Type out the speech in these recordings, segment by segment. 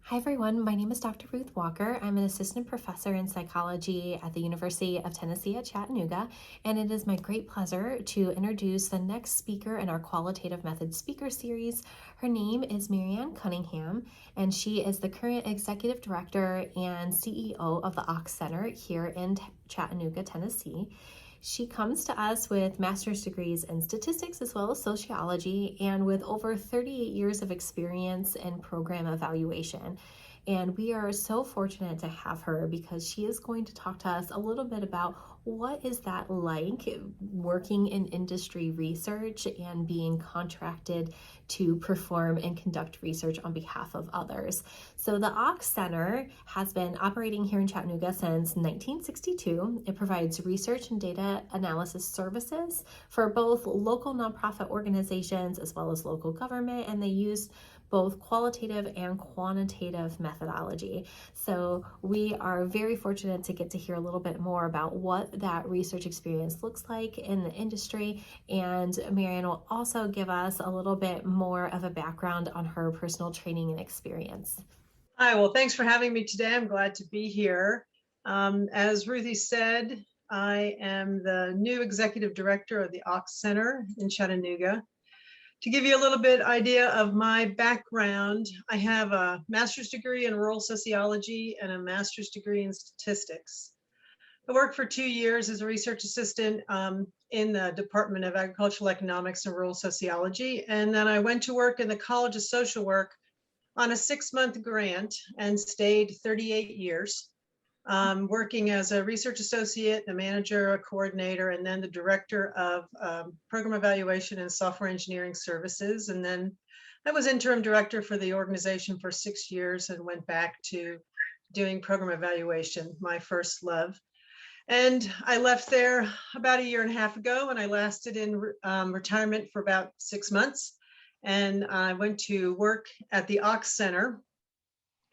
Hi everyone, my name is Dr. Ruth Walker. I'm an assistant professor in psychology at the University of Tennessee at Chattanooga, and it is my great pleasure to introduce the next speaker in our Qualitative Methods Speaker Series. Her name is Maryanne Cunningham, and she is the current executive director and CEO of the Ochs Center here in Chattanooga, Tennessee. She comes to us with master's degrees in statistics as well as sociology and with over 38 years of experience in program evaluation. And we are so fortunate to have her because she is going to talk to us a little bit about what is that like working in industry research and being contracted to perform and conduct research on behalf of others. So the Ochs Center has been operating here in Chattanooga since 1962. It provides research and data analysis services for both local nonprofit organizations as well as local government, and they use both qualitative and quantitative methodology. So we are very fortunate to get to hear a little bit more about what that research experience looks like in the industry. And Maryanne will also give us a little bit more of a background on her personal training and experience. Hi, well, thanks for having me today. I'm glad to be here. As Ruthie said, I am the new executive director of the Ochs Center in Chattanooga. To give you a little bit idea of my background, I have a master's degree in rural sociology and a master's degree in statistics. I worked for 2 years as a research assistant in the Department of Agricultural Economics and Rural Sociology, and then I went to work in the College of Social Work on a 6-month grant and stayed 38 years, working as a research associate, a manager, a coordinator, and then the director of program evaluation and software engineering services. And then I was interim director for the organization for 6 years and went back to doing program evaluation, my first love. And I left there about 1.5 years ago, and I lasted in retirement for about 6 months. And I went to work at the Ochs Center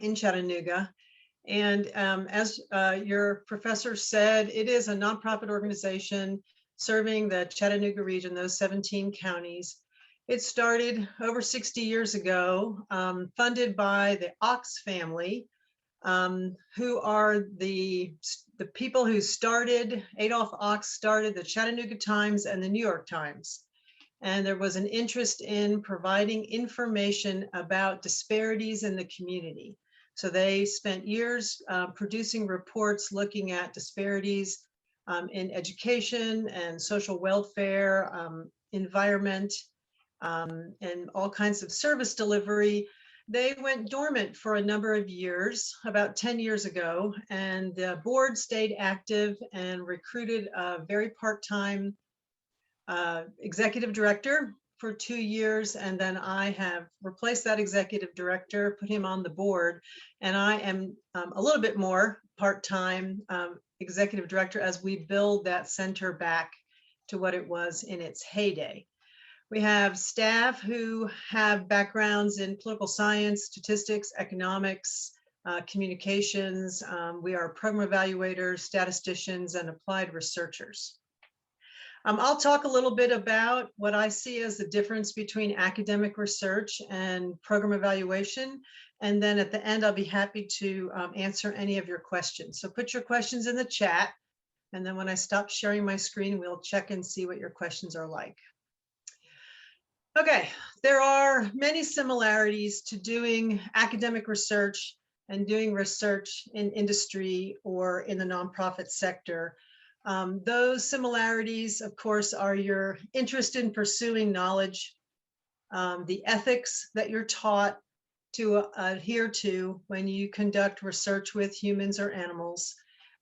in Chattanooga. And as your professor said, it is a nonprofit organization serving the Chattanooga region, those 17 counties. It started over 60 years ago, funded by the Ochs family, who are the people who started, Adolph Ochs started the Chattanooga Times and the New York Times. And there was an interest in providing information about disparities in the community. So they spent years producing reports looking at disparities in education and social welfare, environment, and all kinds of service delivery. They went dormant for a number of years, about 10 years ago, and the board stayed active and recruited a very part-time executive director for 2 years, and then I have replaced that executive director, put him on the board, and I am a little bit more part-time executive director as we build that center back to what it was in its heyday. We have staff who have backgrounds in political science, statistics, economics, communications. We are program evaluators, statisticians, and applied researchers. I'll talk a little bit about what I see as the difference between academic research and program evaluation. And then at the end, I'll be happy to answer any of your questions. So put your questions in the chat. And then when I stop sharing my screen, we'll check and see what your questions are like. Okay, there are many similarities to doing academic research and doing research in industry or in the nonprofit sector. Those similarities, of course, are your interest in pursuing knowledge, the ethics that you're taught to adhere to when you conduct research with humans or animals,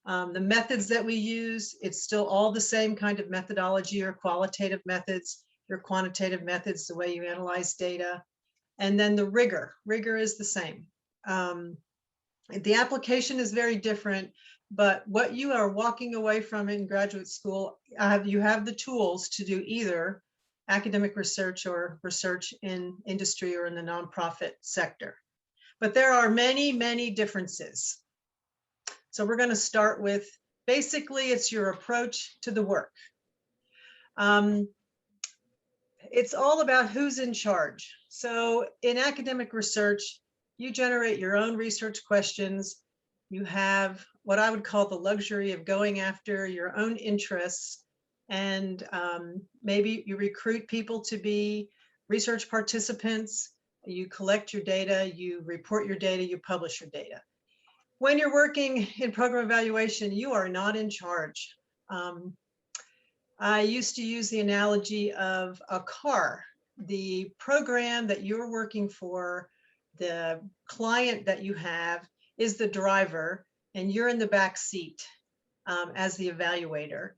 the methods that we use. It's still all the same kind of methodology, or qualitative methods, your quantitative methods, the way you analyze data, and then the rigor. Rigor is the same. The application is very different, but what you are walking away from in graduate school, you have the tools to do either academic research or research in industry or in the nonprofit sector. But there are many, many differences. So we're going to start with, basically, it's your approach to the work. It's all about who's in charge. So in academic research, You generate your own research questions. You have what I would call the luxury of going after your own interests. And maybe you recruit people to be research participants. You collect your data, you report your data, you publish your data. When you're working in program evaluation, you are not in charge. I used to use the analogy of a car. The program that you're working for, the client that you have is the driver, and you're in the back seat as the evaluator.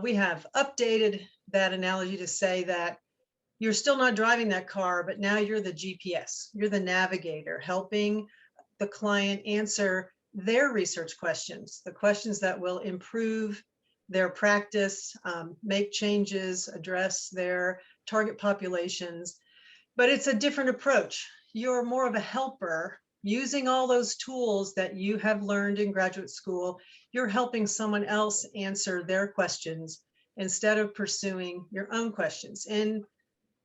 We have updated that analogy to say that you're still not driving that car, but now you're the GPS, you're the navigator, helping the client answer their research questions, the questions that will improve their practice, make changes, address their target populations. But it's a different approach. You're more of a helper using all those tools that you have learned in graduate school. You're helping someone else answer their questions instead of pursuing your own questions. In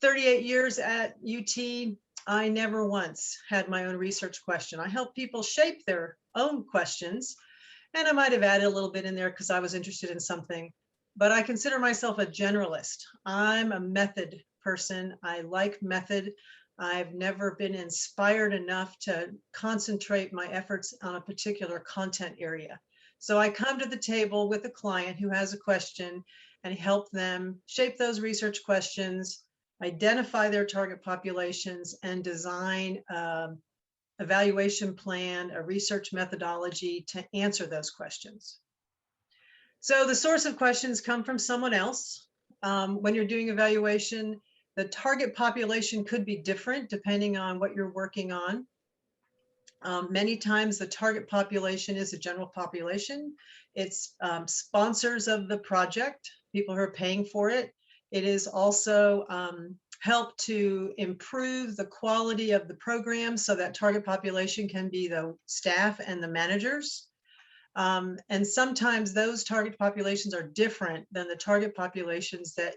38 years at UT, I never once had my own research question. I helped people shape their own questions, and I might have added a little bit in there because I was interested in something, but I consider myself a generalist. I'm a method person. I like method. I've never been inspired enough to concentrate my efforts on a particular content area. So I come to the table with a client who has a question and help them shape those research questions, identify their target populations, and design evaluation plan, a research methodology to answer those questions. So the source of questions come from someone else. When you're doing evaluation, the target population could be different depending on what you're working on. Many times the target population is a general population. It's sponsors of the project, people who are paying for it. It is also help to improve the quality of the program, so that target population can be the staff and the managers. And sometimes those target populations are different than the target populations that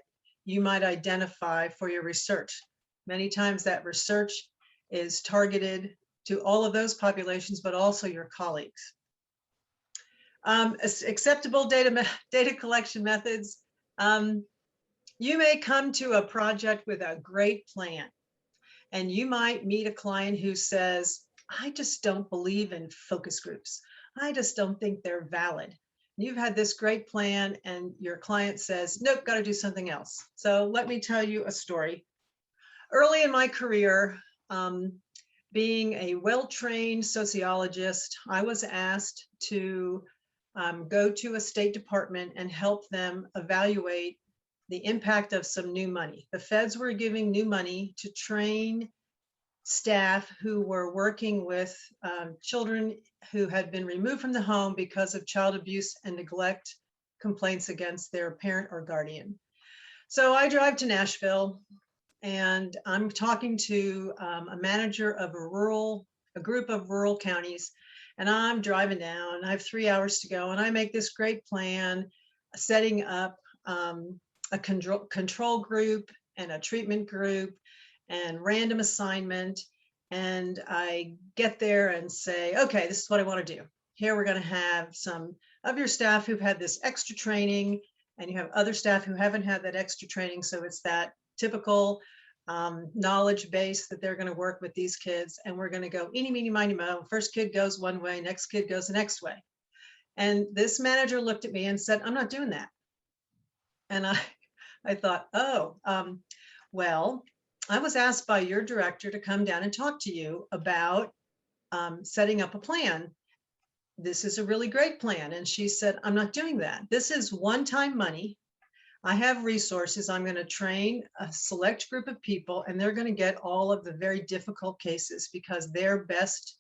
you might identify for your research. Many times that research is targeted to all of those populations, but also your colleagues. Acceptable data collection methods. You may come to a project with a great plan, and you might meet a client who says, I just don't believe in focus groups. I just don't think they're valid. You've had this great plan and your client says, nope, got to do something else. So let me tell you a story. Early in my career, being a well-trained sociologist, I was asked to go to a State Department and help them evaluate the impact of some new money. The feds were giving new money to train staff who were working with children who had been removed from the home because of child abuse and neglect complaints against their parent or guardian. So I drive to Nashville, and I'm talking to a manager of a group of rural counties, and I'm driving down. I have 3 hours to go, and I make this great plan, setting up a control group and a treatment group and random assignment. And I get there and say, okay, this is what I want to do. Here we're going to have some of your staff who've had this extra training, and you have other staff who haven't had that extra training. So it's that typical knowledge base that they're going to work with these kids. And we're going to go eeny, meeny, miny, mo. First kid goes one way, next kid goes the next way. And this manager looked at me and said, I'm not doing that. And I thought, oh, well, I was asked by your director to come down and talk to you about setting up a plan. This is a really great plan. And she said, I'm not doing that. This is one-time money. I have resources. I'm going to train a select group of people, and they're going to get all of the very difficult cases because they're best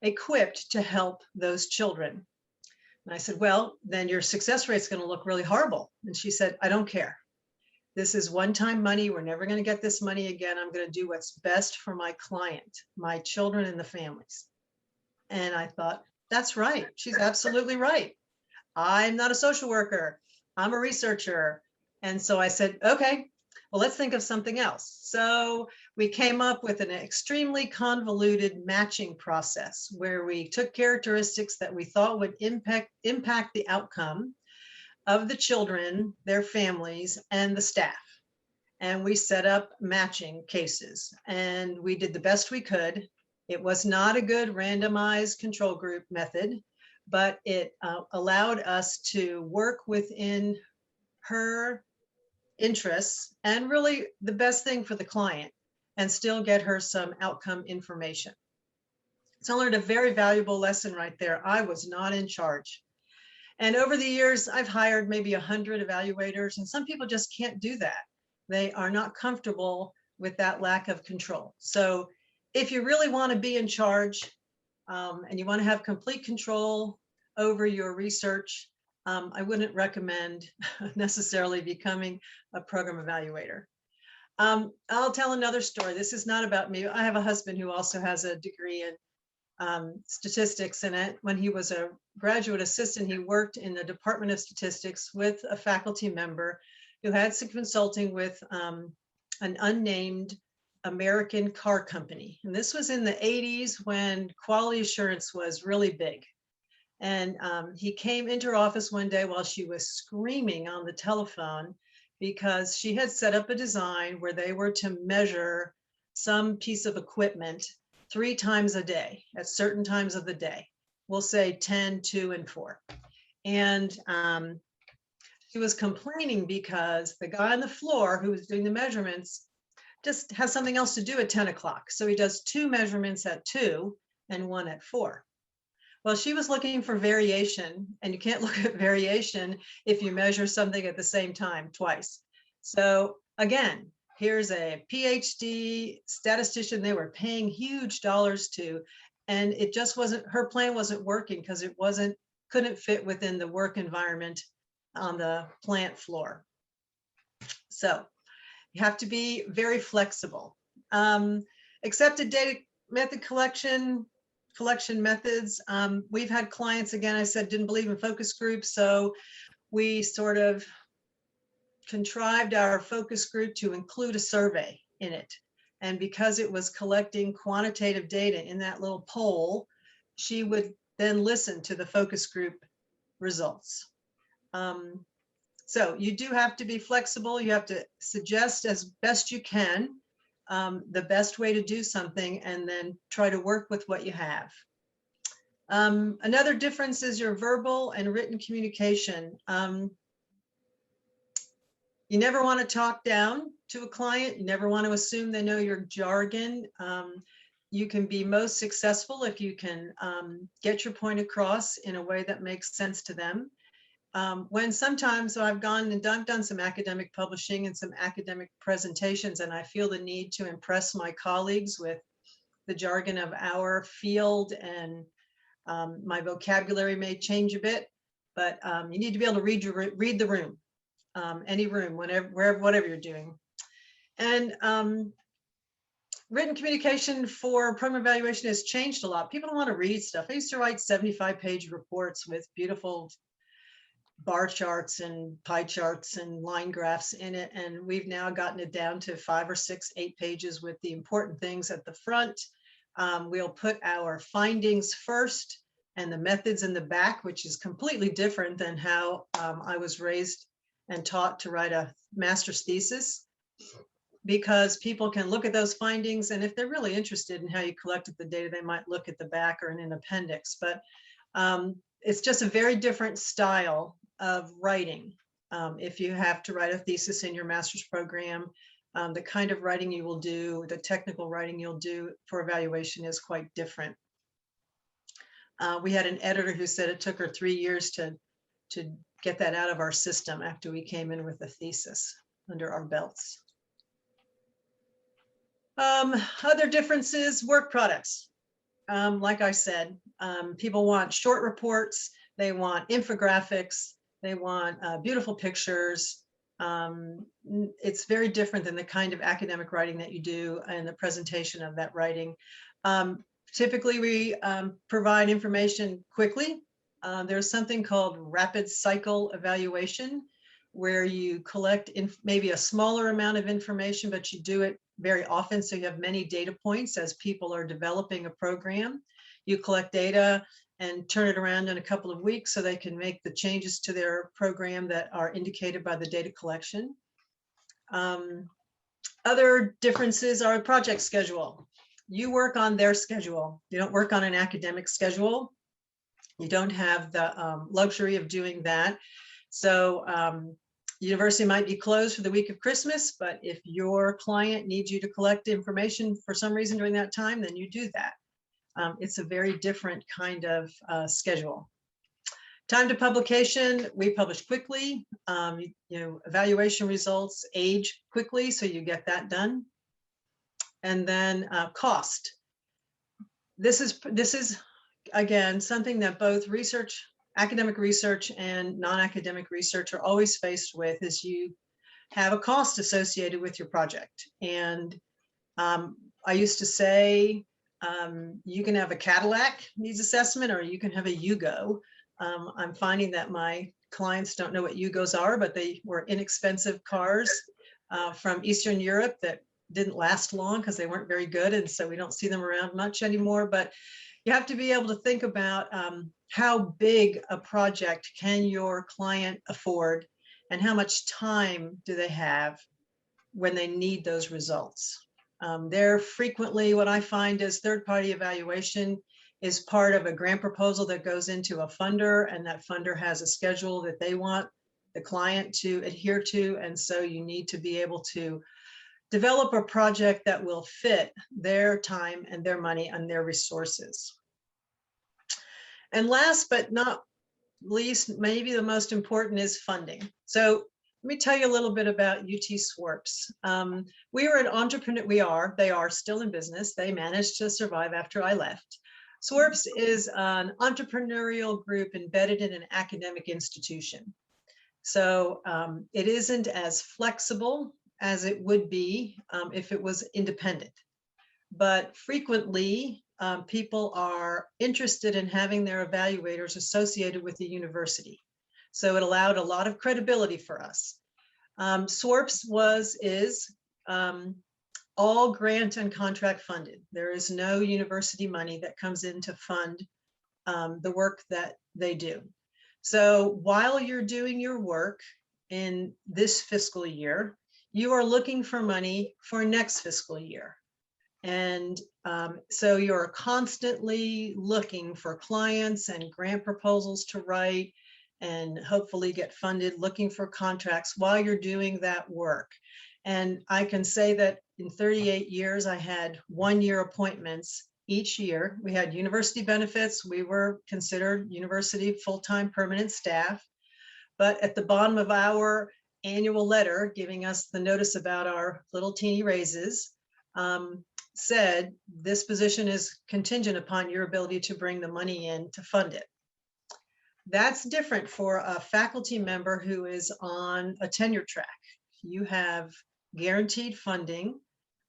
equipped to help those children. And I said, well, then your success rate is going to look really horrible. And she said, I don't care. This is one-time money. We're never going to get this money again. I'm going to do what's best for my client, my children, and the families. And I thought, that's right. She's absolutely right. I'm not a social worker. I'm a researcher. And so I said, okay, well, let's think of something else. So we came up with an extremely convoluted matching process where we took characteristics that we thought would impact the outcome of the children, their families, and the staff. And we set up matching cases, and we did the best we could. It was not a good randomized control group method, but it allowed us to work within her interests and really the best thing for the client and still get her some outcome information. So I learned a very valuable lesson right there. I was not in charge. And over the years, I've hired maybe 100 evaluators, and some people just can't do that. They are not comfortable with that lack of control. So if you really want to be in charge and you want to have complete control over your research, I wouldn't recommend necessarily becoming a program evaluator. I'll tell another story. This is not about me. I have a husband who also has a degree in statistics, and when he was a graduate assistant, he worked in the Department of Statistics with a faculty member who had some consulting with an unnamed American car company. And this was in the 80s when quality assurance was really big. And he came into her office one day while she was screaming on the telephone because she had set up a design where they were to measure some piece of equipment 3 times a day at certain times of the day. We'll say 10, 2, and 4. And she was complaining because the guy on the floor who was doing the measurements just has something else to do at 10 o'clock. So he does 2 measurements at 2 and 1 at 4. Well, she was looking for variation, and you can't look at variation if you measure something at the same time twice. So again, here's a PhD statistician they were paying huge dollars to, and it just wasn't, her plan wasn't working because it couldn't fit within the work environment on the plant floor. So you have to be very flexible. Accepted data method collection methods. We've had clients, again, I said, didn't believe in focus groups. So we sort of contrived our focus group to include a survey in it. And because it was collecting quantitative data in that little poll, she would then listen to the focus group results. So you do have to be flexible. You have to suggest as best you can the best way to do something, and then try to work with what you have. Another difference is your verbal and written communication. You never want to talk down to a client. You never want to assume they know your jargon. You can be most successful if you can get your point across in a way that makes sense to them. When sometimes I've done some academic publishing and some academic presentations, and I feel the need to impress my colleagues with the jargon of our field, and my vocabulary may change a bit, but you need to be able to read the room, any room, whatever you're doing. And written communication for program evaluation has changed a lot. People don't want to read stuff. I used to write 75-page reports with beautiful bar charts and pie charts and line graphs in it. And we've now gotten it down to 5 or 6, 8 pages with the important things at the front. We'll put our findings first and the methods in the back, which is completely different than how I was raised and taught to write a master's thesis, because people can look at those findings, and if they're really interested in how you collected the data, they might look at the back or in an appendix. But it's just a very different style of writing. If you have to write a thesis in your master's program, the kind of writing you will do, the technical writing you'll do for evaluation is quite different. We had an editor who said it took her 3 years to get that out of our system after we came in with a thesis under our belts. Other differences, work products. Like I said, people want short reports, they want infographics, they want beautiful pictures. It's very different than the kind of academic writing that you do and the presentation of that writing. Typically, we provide information quickly. There's something called rapid cycle evaluation, where you collect maybe a smaller amount of information, but you do it very often, so you have many data points as people are developing a program. You collect data and turn it around in a couple of weeks so they can make the changes to their program that are indicated by the data collection. Other differences are project schedule. You work on their schedule. You don't work on an academic schedule. You don't have the luxury of doing that. So university might be closed for the week of Christmas, but if your client needs you to collect information for some reason during that time, then you do that. It's a very different kind of schedule. Time to publication, we publish quickly. Evaluation results age quickly, so you get that done. And then cost. This is again something that both academic research and non-academic research are always faced with, is you have a cost associated with your project. And I used to say, you can have a Cadillac needs assessment, or you can have a Yugo. I'm finding that my clients don't know what Yugos are, but they were inexpensive cars from Eastern Europe that didn't last long because they weren't very good. And so we don't see them around much anymore. But you have to be able to think about how big a project can your client afford, and how much time do they have when they need those results. They're frequently, what I find is third-party evaluation is part of a grant proposal that goes into a funder, and that funder has a schedule that they want the client to adhere to. And so you need to be able to develop a project that will fit their time and their money and their resources. And last but not least, maybe the most important, is funding. So let me tell you a little bit about UT SWRPS. They are still in business. They managed to survive after I left. SWRPS is an entrepreneurial group embedded in an academic institution. So it isn't as flexible as it would be if it was independent. But frequently, people are interested in having their evaluators associated with the university. So it allowed a lot of credibility for us. SWRPS is all grant and contract funded. There is no university money that comes in to fund the work that they do. So while you're doing your work in this fiscal year, you are looking for money for next fiscal year. And so you're constantly looking for clients and grant proposals to write and hopefully get funded, looking for contracts while you're doing that work. And I can say that in 38 years, I had 1-year appointments each year. We had university benefits. We were considered university full-time permanent staff. But at the bottom of our annual letter giving us the notice about our little teeny raises, said this position is contingent upon your ability to bring the money in to fund it. That's different for a faculty member who is on a tenure track. You have guaranteed funding,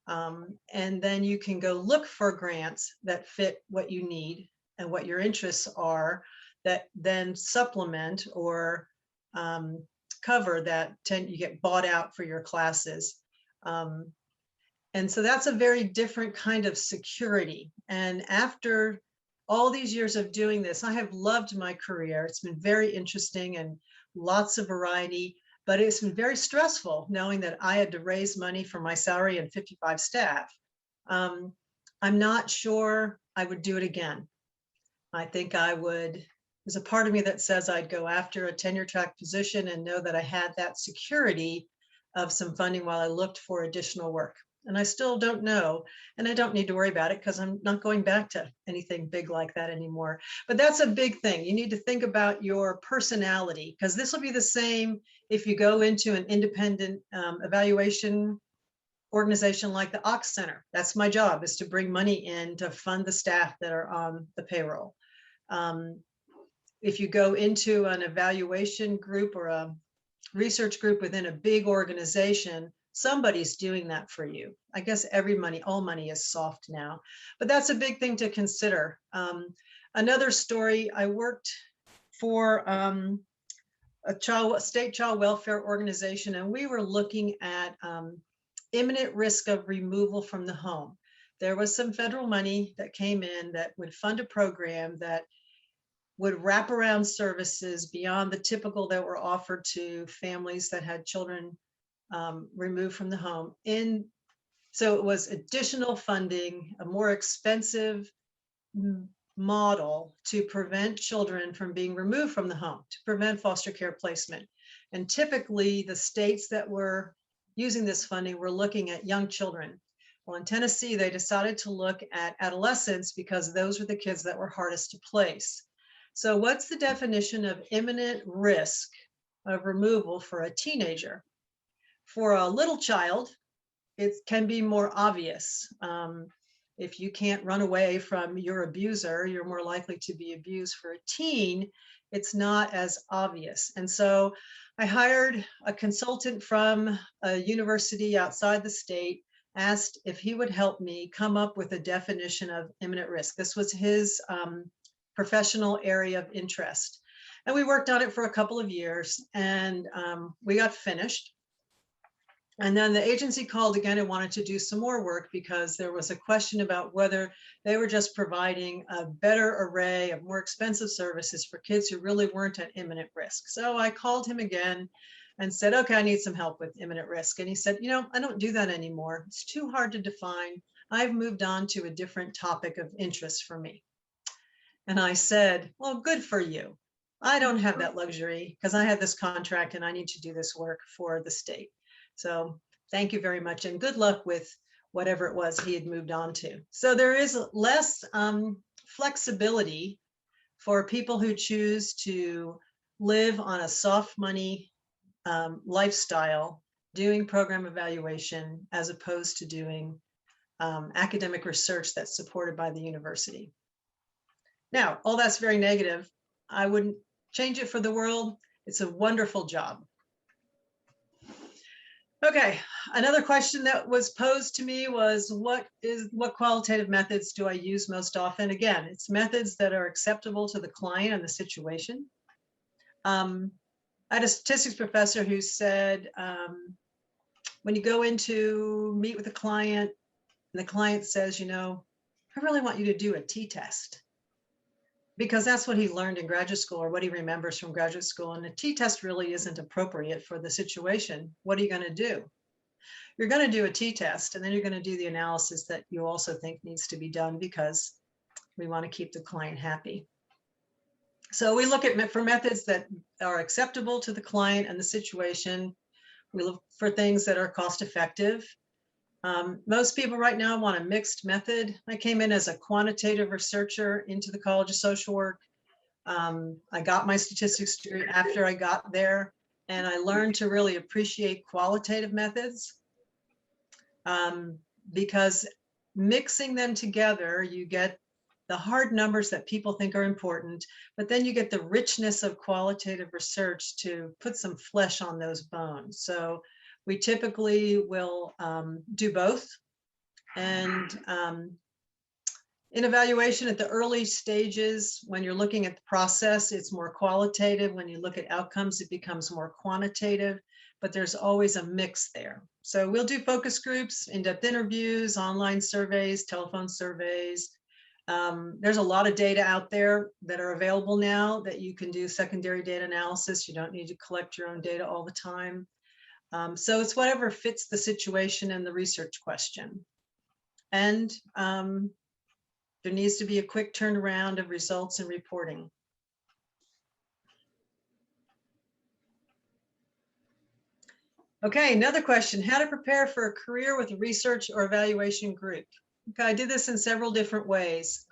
and then you can go look for grants that fit what you need and what your interests are, that then supplement or cover that you get bought out for your classes. And so that's a very different kind of security. And after all these years of doing this, I have loved my career. It's been very interesting and lots of variety, but it's been very stressful knowing that I had to raise money for my salary and 55 staff. I'm not sure I would do it again. I think I would, there's a part of me that says I'd go after a tenure track position and know that I had that security of some funding while I looked for additional work. And I still don't know, and I don't need to worry about it because I'm not going back to anything big like that anymore. But that's a big thing. You need to think about your personality, because this will be the same if you go into an independent evaluation organization like the Ochs Center. That's my job, is to bring money in to fund the staff that are on the payroll. If you go into an evaluation group or a research group within a big organization, somebody's doing that for you. I guess all money is soft now, but that's a big thing to consider. Another story, I worked for a state child welfare organization, and we were looking at imminent risk of removal from the home. There was some federal money that came in that would fund a program that would wrap around services beyond the typical that were offered to families that had children removed from the home. So it was additional funding, a more expensive model to prevent children from being removed from the home, to prevent foster care placement. And typically the states that were using this funding were looking at young children. Well, in Tennessee, they decided to look at adolescents because those were the kids that were hardest to place. So what's the definition of imminent risk of removal for a teenager? For a little child, it can be more obvious. If you can't run away from your abuser, you're more likely to be abused. For a teen, it's not as obvious. And so I hired a consultant from a university outside the state, asked if he would help me come up with a definition of imminent risk. This was his professional area of interest. And we worked on it for a couple of years, and we got finished. And then the agency called again and wanted to do some more work because there was a question about whether they were just providing a better array of more expensive services for kids who really weren't at imminent risk. So I called him again and said, okay, I need some help with imminent risk. And he said, you know, I don't do that anymore. It's too hard to define. I've moved on to a different topic of interest for me. And I said, well, good for you. I don't have that luxury because I had this contract and I need to do this work for the state. So thank you very much, and good luck with whatever it was he had moved on to. So there is less flexibility for people who choose to live on a soft money lifestyle, doing program evaluation as opposed to doing academic research that's supported by the university. Now, all that's very negative. I wouldn't change it for the world. It's a wonderful job. Okay, another question that was posed to me was, what qualitative methods do I use most often? Again, it's methods that are acceptable to the client and the situation. I had a statistics professor who said, when you go in to meet with a client and the client says, you know, I really want you to do a t-test, because that's what he learned in graduate school or what he remembers from graduate school. And a t-test really isn't appropriate for the situation. What are you going to do? You're going to do a t-test, and then you're going to do the analysis that you also think needs to be done because we want to keep the client happy. So we look at for methods that are acceptable to the client and the situation. We look for things that are cost effective. Most people right now want a mixed method. I came in as a quantitative researcher into the College of Social Work. I got my statistics degree after I got there, and I learned to really appreciate qualitative methods because mixing them together, you get the hard numbers that people think are important, but then you get the richness of qualitative research to put some flesh on those bones. So we typically will do both. And in evaluation at the early stages, when you're looking at the process, it's more qualitative. When you look at outcomes, it becomes more quantitative, but there's always a mix there. So we'll do focus groups, in-depth interviews, online surveys, telephone surveys. There's a lot of data out there that are available now that you can do secondary data analysis. You don't need to collect your own data all the time. So it's whatever fits the situation and the research question. And there needs to be a quick turnaround of results and reporting. Okay, another question, how to prepare for a career with a research or evaluation group. Okay, I did this in several different ways.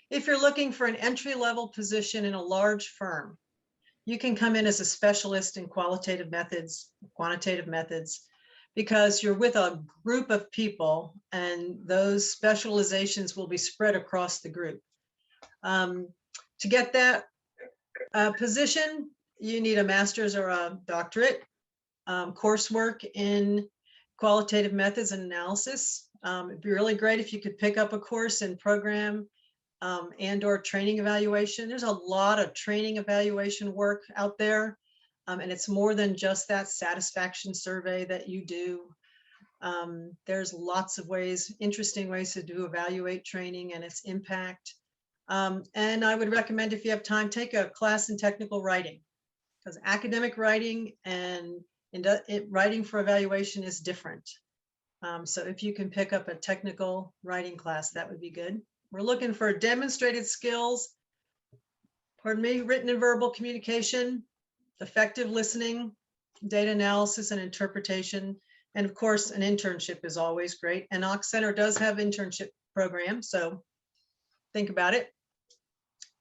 If you're looking for an entry-level position in a large firm, you can come in as a specialist in quantitative methods, because you're with a group of people and those specializations will be spread across the group. To get that position, you need a master's or a doctorate, coursework in qualitative methods and analysis. It'd be really great if you could pick up a course in program and or training evaluation. There's a lot of training evaluation work out there, and it's more than just that satisfaction survey that you do. There's lots of ways, interesting ways to do evaluate training and its impact. And I would recommend, if you have time, take a class in technical writing, because academic writing and writing for evaluation is different. So if you can pick up a technical writing class, that would be good. We're looking for demonstrated skills, written and verbal communication, effective listening, data analysis and interpretation. And of course, an internship is always great. And Ochs Center does have internship programs, so think about it.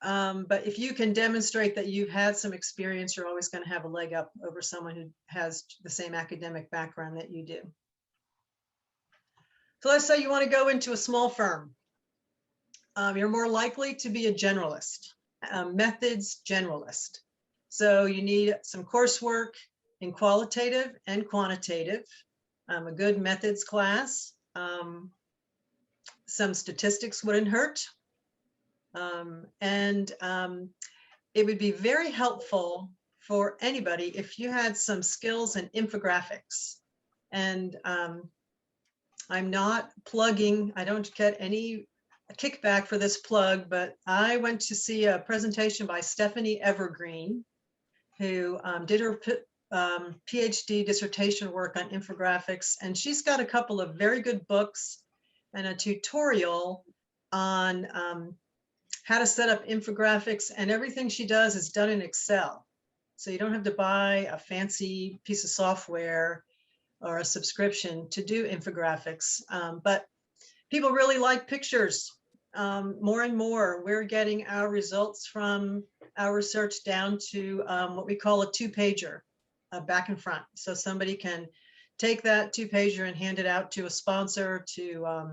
But if you can demonstrate that you've had some experience, you're always going to have a leg up over someone who has the same academic background that you do. So let's say you want to go into a small firm. You're more likely to be a generalist, a methods generalist. So you need some coursework in qualitative and quantitative, a good methods class. Some statistics wouldn't hurt. It would be very helpful for anybody if you had some skills in infographics. And I'm not plugging, I don't get any kickback for this plug, but I went to see a presentation by Stephanie Evergreen, who did her PhD dissertation work on infographics. And she's got a couple of very good books and a tutorial on how to set up infographics, and everything she does is done in Excel. So you don't have to buy a fancy piece of software or a subscription to do infographics. But people really like pictures. More and more, we're getting our results from our research down to what we call a two-pager, back and front. So somebody can take that two-pager and hand it out to a sponsor, to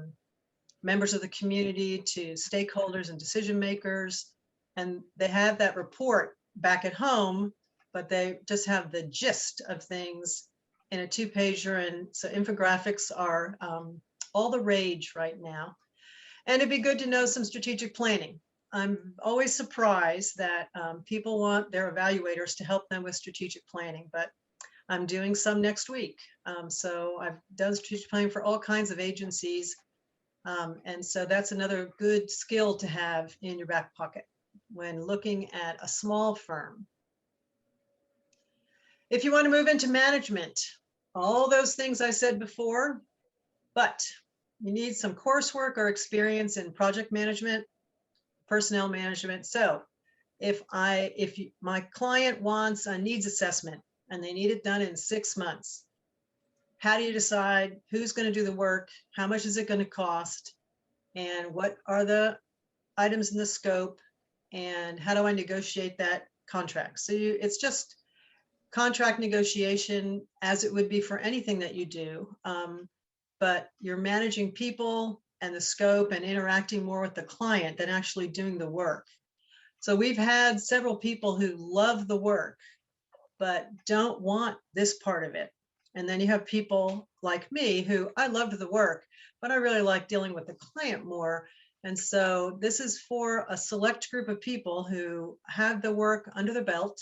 members of the community, to stakeholders and decision makers. And they have that report back at home, but they just have the gist of things in a two-pager. And so infographics are all the rage right now. And it'd be good to know some strategic planning. I'm always surprised that people want their evaluators to help them with strategic planning, but I'm doing some next week. So I've done strategic planning for all kinds of agencies. And so that's another good skill to have in your back pocket when looking at a small firm. If you want to move into management, all those things I said before, but you need some coursework or experience in project management, personnel management. So if my client wants a needs assessment and they need it done in 6 months, how do you decide who's going to do the work? How much is it going to cost? And what are the items in the scope? And how do I negotiate that contract? So it's just contract negotiation as it would be for anything that you do. But you're managing people and the scope and interacting more with the client than actually doing the work. So we've had several people who love the work, but don't want this part of it. And then you have people like me who I loved the work, but I really like dealing with the client more. And so this is for a select group of people who have the work under the belt,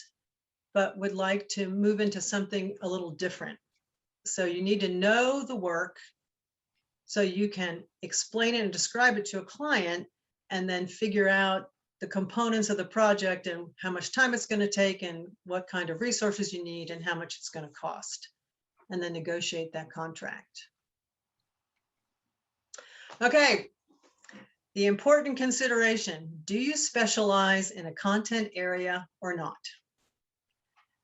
but would like to move into something a little different. So you need to know the work so you can explain it and describe it to a client, and then figure out the components of the project and how much time it's going to take and what kind of resources you need and how much it's going to cost, and then negotiate that contract. Okay, the important consideration: do you specialize in a content area or not?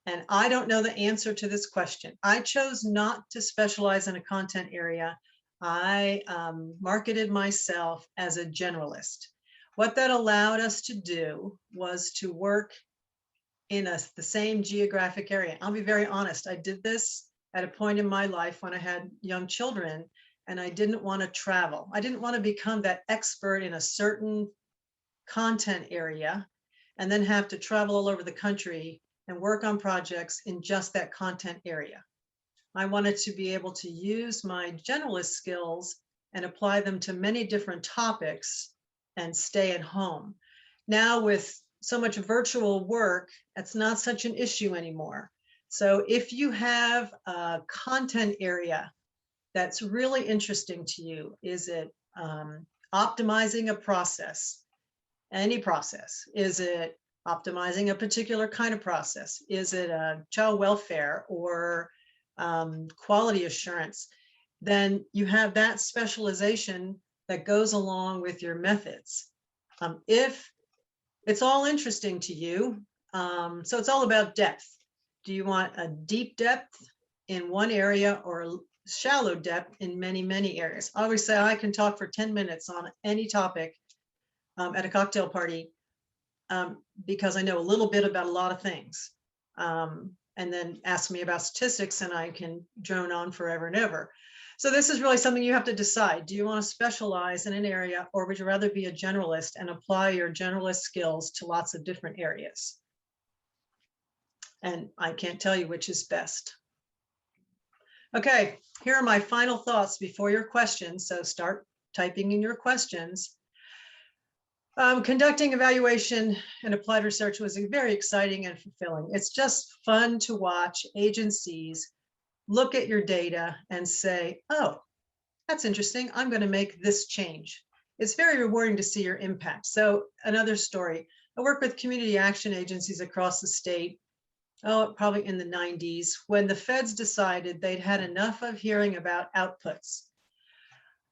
And I don't know the answer to this question. I chose not to specialize in a content area. I marketed myself as a generalist. What that allowed us to do was to work in the same geographic area. I'll be very honest, I did this at a point in my life when I had young children, and I didn't want to travel. I didn't want to become that expert in a certain content area and then have to travel all over the country and work on projects in just that content area. I wanted to be able to use my generalist skills and apply them to many different topics and stay at home. Now with so much virtual work, it's not such an issue anymore. So if you have a content area that's really interesting to you? Is it optimizing a process, any process? Is it optimizing a particular kind of process? Is it child welfare or quality assurance? Then you have that specialization that goes along with your methods. If it's all interesting to you, so it's all about depth. Do you want a deep depth in one area or a shallow depth in many, many areas? I always say I can talk for 10 minutes on any topic at a cocktail party because I know a little bit about a lot of things. And then ask me about statistics and I can drone on forever and ever. So this is really something you have to decide. Do you want to specialize in an area, or would you rather be a generalist and apply your generalist skills to lots of different areas? And I can't tell you which is best. Okay, here are my final thoughts before your questions. So start typing in your questions. Conducting evaluation and applied research was very exciting and fulfilling. It's just fun to watch agencies look at your data and say, oh, that's interesting. I'm going to make this change. It's very rewarding to see your impact. So another story, I work with community action agencies across the state, probably in the 90s, when the feds decided they'd had enough of hearing about outputs.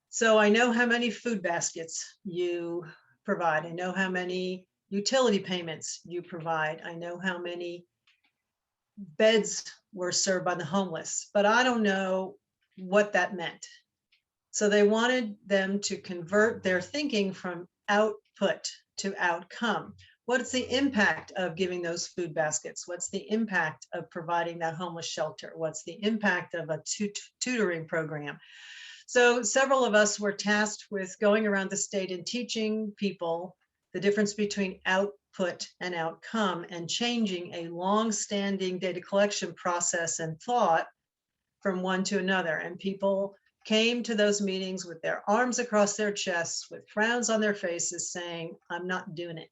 So I know how many food baskets you provide. I know how many utility payments you provide. I know how many beds were served by the homeless, but I don't know what that meant. So they wanted them to convert their thinking from output to outcome. What's the impact of giving those food baskets? What's the impact of providing that homeless shelter? What's the impact of a tutoring program? So several of us were tasked with going around the state and teaching people the difference between output and outcome and changing a long-standing data collection process and thought from one to another. And people came to those meetings with their arms across their chests, with frowns on their faces saying, I'm not doing it.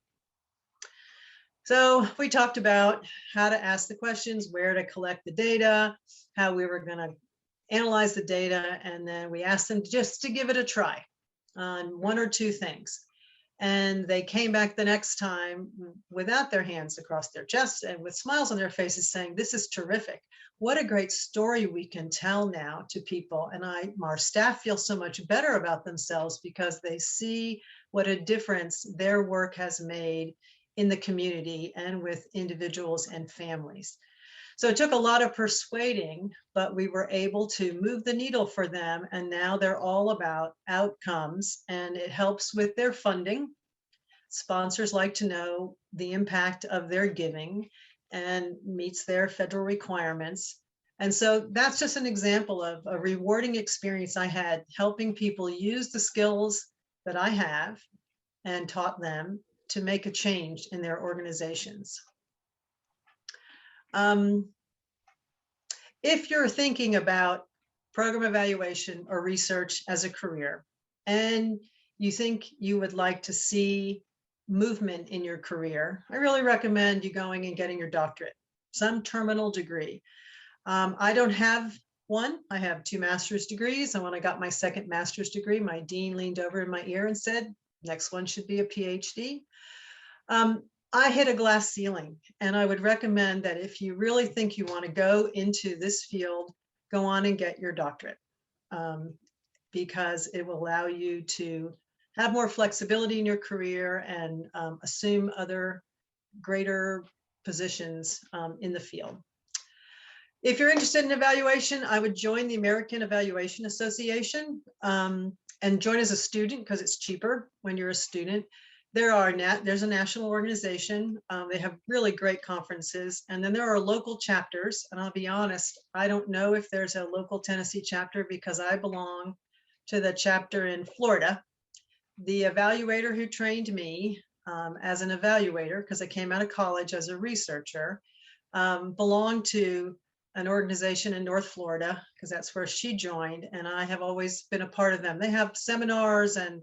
So we talked about how to ask the questions, where to collect the data, how we were going to analyze the data, and then we asked them just to give it a try on one or two things. And they came back the next time without their hands across their chests and with smiles on their faces saying, this is terrific. What a great story we can tell now to people. And our staff feel so much better about themselves because they see what a difference their work has made in the community and with individuals and families. So it took a lot of persuading, but we were able to move the needle for them. And now they're all about outcomes, and it helps with their funding. Sponsors like to know the impact of their giving and meets their federal requirements. And so that's just an example of a rewarding experience I had helping people use the skills that I have and taught them to make a change in their organizations. If you're thinking about program evaluation or research as a career, and you think you would like to see movement in your career, I really recommend you going and getting your doctorate, some terminal degree. I don't have one. I have 2 master's degrees. And when I got my second master's degree, my dean leaned over in my ear and said, next one should be a PhD. I hit a glass ceiling, and I would recommend that if you really think you want to go into this field, go on and get your doctorate, because it will allow you to have more flexibility in your career and assume other greater positions in the field. If you're interested in evaluation, I would join the American Evaluation Association and join as a student because it's cheaper when you're a student. There's a national organization. They have really great conferences. And then there are local chapters. And I'll be honest, I don't know if there's a local Tennessee chapter because I belong to the chapter in Florida. The evaluator who trained me as an evaluator, because I came out of college as a researcher, belonged to an organization in North Florida, because that's where she joined. And I have always been a part of them. They have seminars and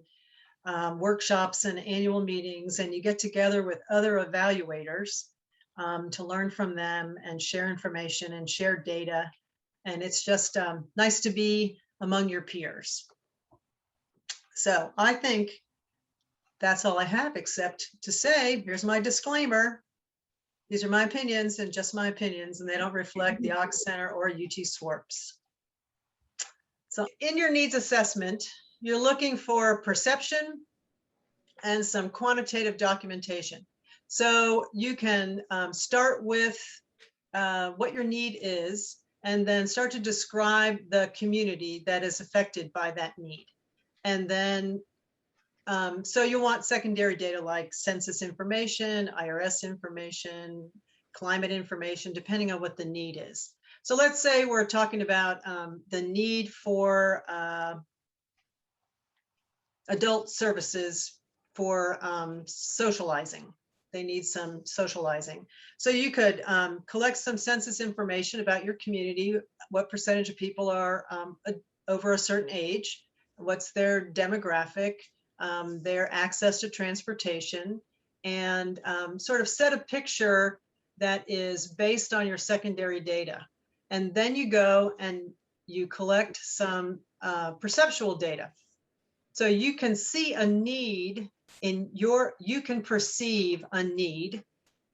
workshops and annual meetings, and you get together with other evaluators to learn from them and share information and share data. And it's just nice to be among your peers. So I think that's all I have, except to say, here's my disclaimer. These are my opinions and just my opinions, and they don't reflect the Ochs Center or UT SWRPS. So in your needs assessment, you're looking for perception and some quantitative documentation. So you can start with what your need is, and then start to describe the community that is affected by that need. And then, so you want secondary data like census information, IRS information, climate information, depending on what the need is. So let's say we're talking about the need for adult services for socializing. They need some socializing. So you could collect some census information about your community, what percentage of people are over a certain age, what's their demographic, their access to transportation, and sort of set a picture that is based on your secondary data. And then you go and you collect some perceptual data. So you can see a need in your, you can perceive a need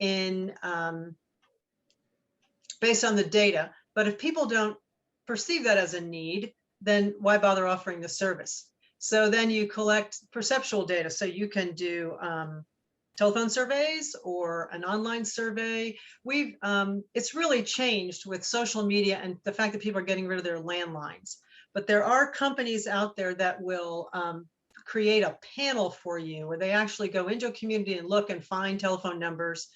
in based on the data. But if people don't perceive that as a need, then why bother offering the service? So then you collect perceptual data. So you can do telephone surveys or an online survey. It's really changed with social media and the fact that people are getting rid of their landlines. But there are companies out there that will create a panel for you where they actually go into a community and look and find telephone numbers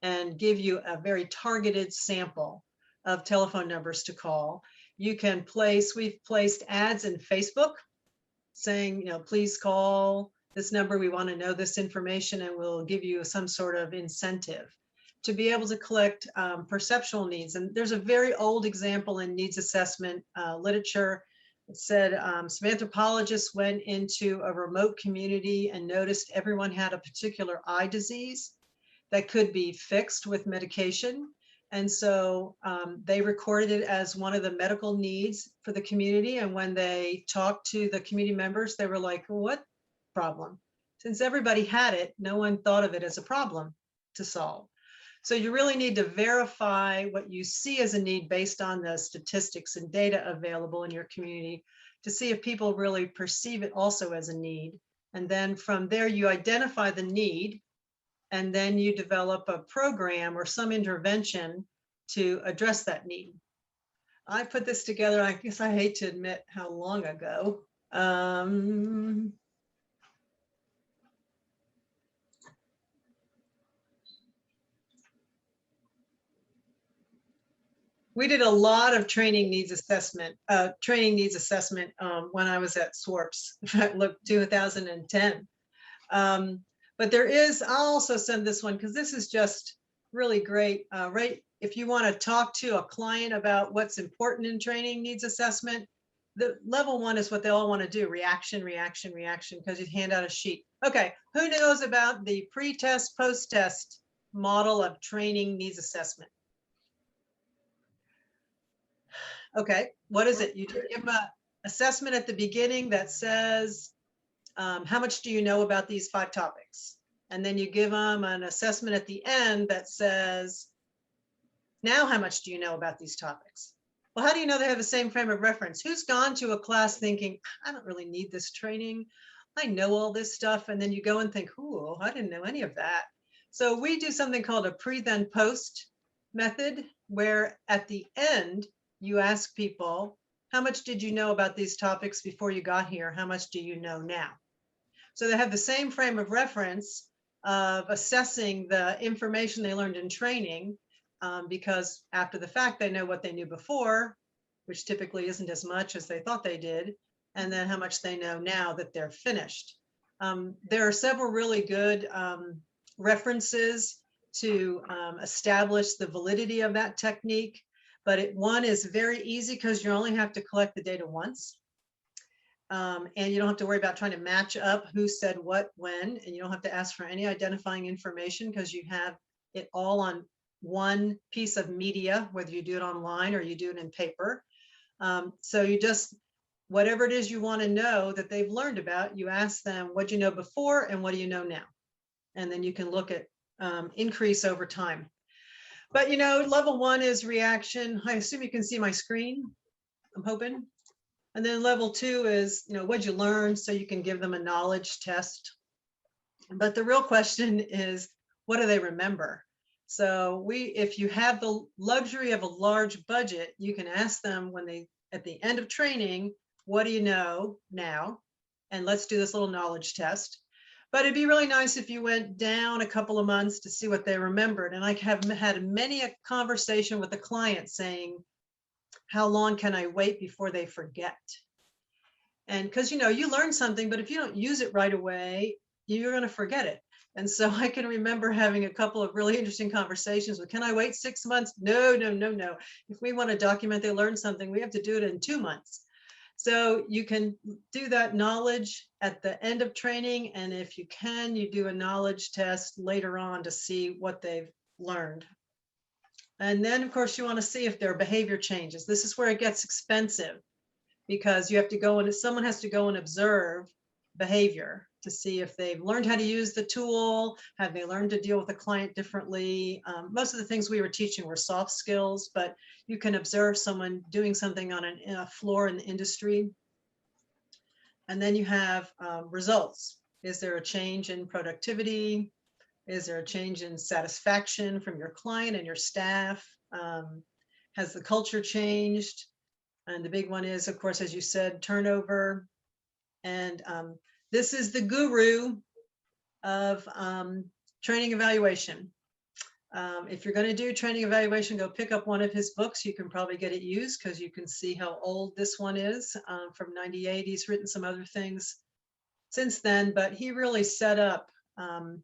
and give you a very targeted sample of telephone numbers to call. You can place, we've placed ads in Facebook saying, you know, please call this number, we want to know this information, and we'll give you some sort of incentive to be able to collect perceptual needs. And there's a very old example in needs assessment literature. It said some anthropologists went into a remote community and noticed everyone had a particular eye disease that could be fixed with medication. And so they recorded it as one of the medical needs for the community. And when they talked to the community members, they were like, what problem? Since everybody had it, no one thought of it as a problem to solve. So you really need to verify what you see as a need based on the statistics and data available in your community to see if people really perceive it also as a need. And then from there, you identify the need, and then you develop a program or some intervention to address that need. I put this together, I guess I hate to admit how long ago. We did a lot of training needs assessment when I was at SWRPS. In fact, look, 2010. But there is, I'll also send this one because this is just really great. Right, if you want to talk to a client about what's important in training needs assessment, the level one is what they all want to do: reaction, reaction, reaction, because you hand out a sheet. Okay, who knows about the pre-test, post-test model of training needs assessment? Okay, what is it? You give them an assessment at the beginning that says, how much do you know about these 5 topics? And then you give them an assessment at the end that says, now how much do you know about these topics? Well, how do you know they have the same frame of reference? Who's gone to a class thinking, I don't really need this training, I know all this stuff, and then you go and think, ooh, I didn't know any of that. So we do something called a pre then post method, where at the end, you ask people, how much did you know about these topics before you got here? How much do you know now? So they have the same frame of reference of assessing the information they learned in training, because after the fact, they know what they knew before, which typically isn't as much as they thought they did, and then how much they know now that they're finished. There are several really good references to establish the validity of that technique. But one is very easy because you only have to collect the data once. And you don't have to worry about trying to match up who said what when, and you don't have to ask for any identifying information because you have it all on one piece of media, whether you do it online or you do it in paper. So you just whatever it is you want to know that they've learned about, you ask them, what do you know before and what do you know now? And then you can look at increase over time. But level 1 is reaction. I assume you can see my screen, I'm hoping. And then level 2 is, what'd you learn? So you can give them a knowledge test. But the real question is, what do they remember? So if you have the luxury of a large budget, you can ask them at the end of training, what do you know now? And let's do this little knowledge test. But it'd be really nice if you went down a couple of months to see what they remembered. And I have had many a conversation with the client saying, how long can I wait before they forget? And because, you learn something, but if you don't use it right away, you're going to forget it. And so I can remember having a couple of really interesting conversations with, can I wait 6 months? No. If we want to document they learned something, we have to do it in 2 months. So you can do that knowledge at the end of training. And if you can, you do a knowledge test later on to see what they've learned. And then, of course, you want to see if their behavior changes. This is where it gets expensive, because you have to go and someone has to go and observe behavior to see if they've learned how to use the tool, have they learned to deal with a client differently. Most of the things we were teaching were soft skills, but you can observe someone doing something on a floor in the industry. And then you have results. Is there a change in productivity? Is there a change in satisfaction from your client and your staff? Has the culture changed? And the big one is, of course, as you said, turnover. And this is the guru of training evaluation. If you're going to do training evaluation, go pick up one of his books. You can probably get it used because you can see how old this one is, from 98. He's written some other things since then, but he really set up a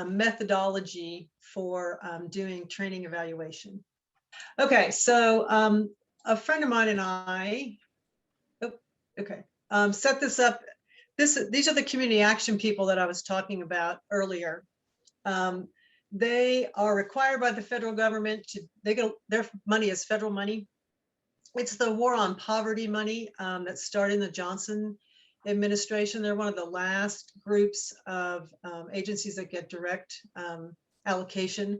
methodology for doing training evaluation. Okay, so a friend of mine and I, set this up. These are the community action people that I was talking about earlier. They are required by the federal government their money is federal money. It's the war on poverty money that started in the Johnson administration. They're one of the last groups of agencies that get direct allocation.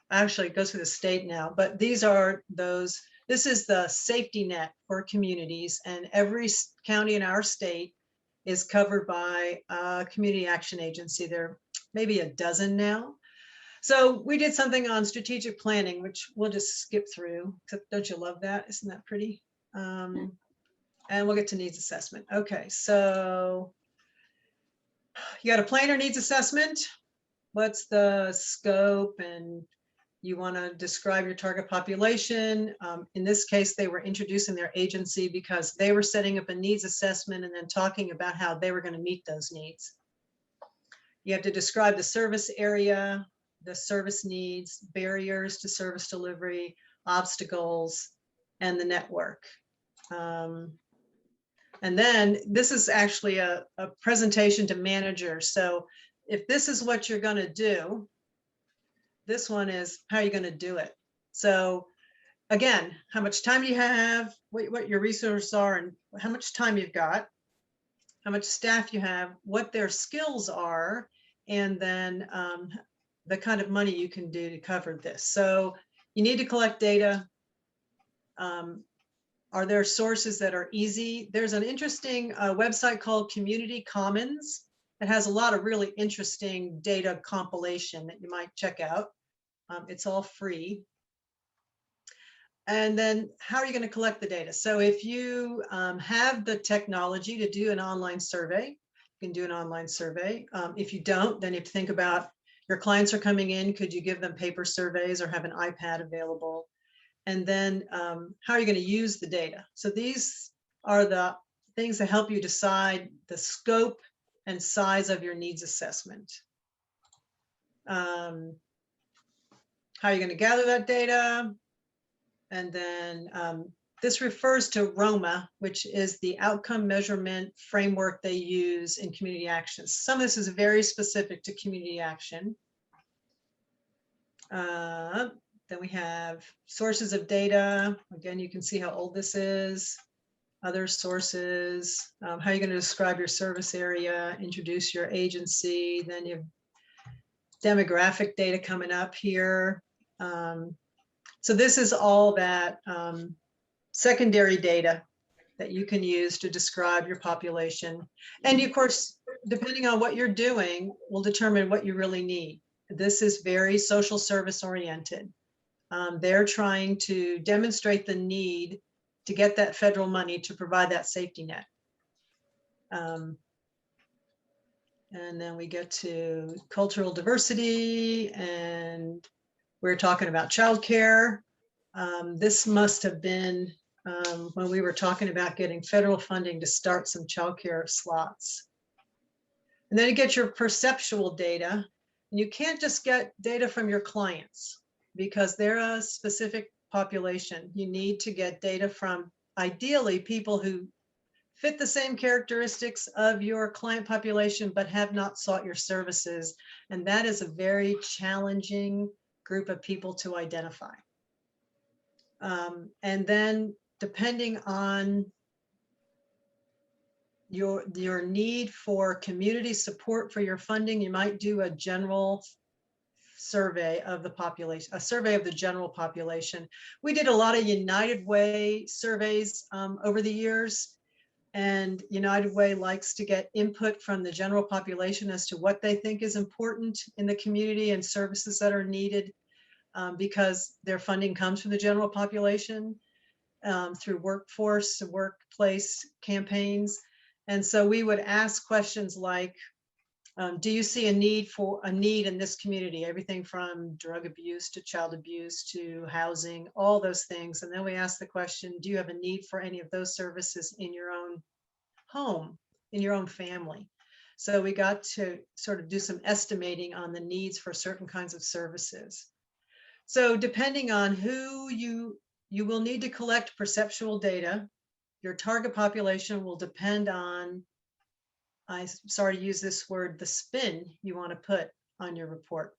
Actually, it goes through the state now, but these are those. This is the safety net for communities, and every county in our state is covered by a community action agency. There are maybe a dozen now. So we did something on strategic planning, which we'll just skip through. Don't you love that? Isn't that pretty? And we'll get to needs assessment. Okay, so you got a plan or needs assessment. What's the scope? And you want to describe your target population. In this case, they were introducing their agency because they were setting up a needs assessment and then talking about how they were going to meet those needs. You have to describe the service area, the service needs, barriers to service delivery, obstacles, and the network. And then this is actually a presentation to managers. So if this is what you're going to do, this one is how you're going to do it. So again, how much time do you have, what your resources are, and how much time you've got, how much staff you have, what their skills are, and then the kind of money you can do to cover this. So you need to collect data. Are there sources that are easy? There's an interesting website called Community Commons. It has a lot of really interesting data compilation that you might check out. It's all free. And then how are you going to collect the data? So if you have the technology to do an online survey, you can do an online survey. If you don't, then you have to think about your clients are coming in. Could you give them paper surveys or have an iPad available? And then how are you going to use the data? So these are the things that help you decide the scope and size of your needs assessment. How are you going to gather that data? And then this refers to ROMA, which is the outcome measurement framework they use in community actions. Some of this is very specific to community action. Then we have sources of data. Again, you can see how old this is. other sources, how are you going to describe your service area, introduce your agency, then you have demographic data coming up here. So this is all that secondary data that you can use to describe your population. And of course, depending on what you're doing, will determine what you really need. This is very social service oriented. They're trying to demonstrate the need to get that federal money to provide that safety net. And then we get to cultural diversity, and we're talking about childcare. This must have been when we were talking about getting federal funding to start some childcare slots. And then you get your perceptual data. And you can't just get data from your clients because they're a specific population. You need to get data from, ideally, people who fit the same characteristics of your client population, but have not sought your services. And that is a very challenging group of people to identify. And then depending on your need for community support for your funding, you might do a general survey of the population, a survey of the general population. We did a lot of United Way surveys over the years, and United Way likes to get input from the general population as to what they think is important in the community and services that are needed, because their funding comes from the general population through workforce and workplace campaigns. And so we would ask questions like, do you see a need in this community? Everything from drug abuse to child abuse to housing, all those things. And then we ask the question, do you have a need for any of those services in your own home, in your own family? So we got to sort of do some estimating on the needs for certain kinds of services. So depending on who you will need to collect perceptual data. Your target population will depend on, I'm sorry to use this word, the spin you want to put on your report.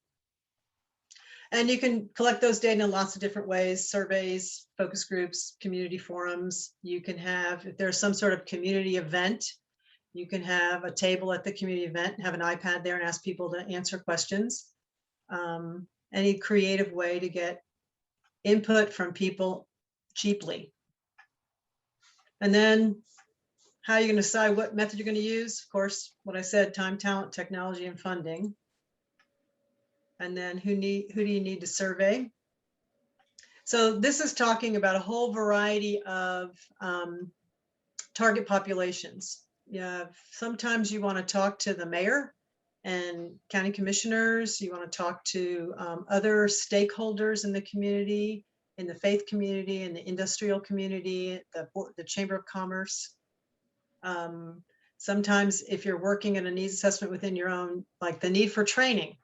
And you can collect those data in lots of different ways: surveys, focus groups, community forums. You can have, if there's some sort of community event, you can have a table at the community event, have an iPad there and ask people to answer questions. Any creative way to get input from people cheaply. And then how are you going to decide what method you're going to use? Of course, what I said, time, talent, technology, and funding. And then who do you need to survey? So this is talking about a whole variety of target populations. Yeah, sometimes you want to talk to the mayor and county commissioners. You want to talk to other stakeholders in the community, in the faith community, in the industrial community, the Chamber of Commerce. Sometimes if you're working in a needs assessment within your own, like the need for training.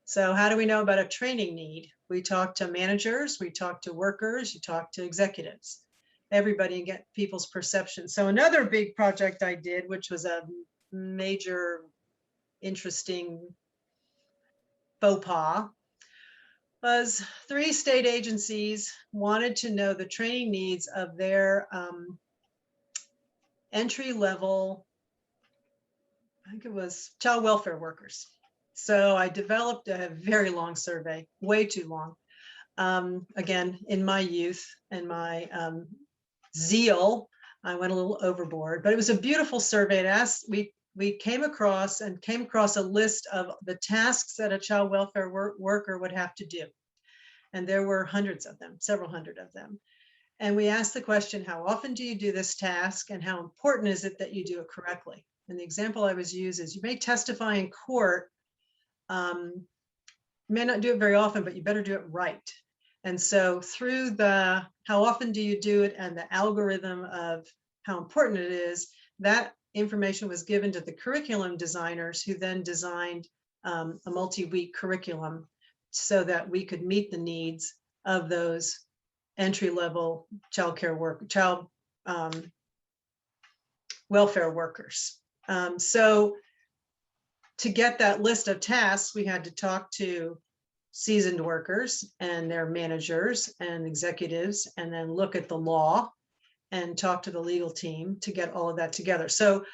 So how do we know about a training need? We talk to managers, we talk to workers, you talk to executives, everybody, and get people's perception. So another big project I did, which was a major interesting faux pas, was 3 state agencies wanted to know the training needs of their entry-level, I think it was child welfare workers. So I developed a very long survey, way too long. Again, in my youth and my zeal, I went a little overboard, but it was a beautiful survey. It asked, we came across a list of the tasks that a child welfare worker would have to do. And there were hundreds of them, several hundred of them. And we asked the question, how often do you do this task, and how important is it that you do it correctly? And the example I was used is, you may testify in court, you may not do it very often, but you better do it right. And so through the how often do you do it and the algorithm of how important it is, that information was given to the curriculum designers, who then designed a multi-week curriculum so that we could meet the needs of those entry-level child welfare workers. So to get that list of tasks, we had to talk to seasoned workers and their managers and executives, and then look at the law and talk to the legal team to get all of that together. So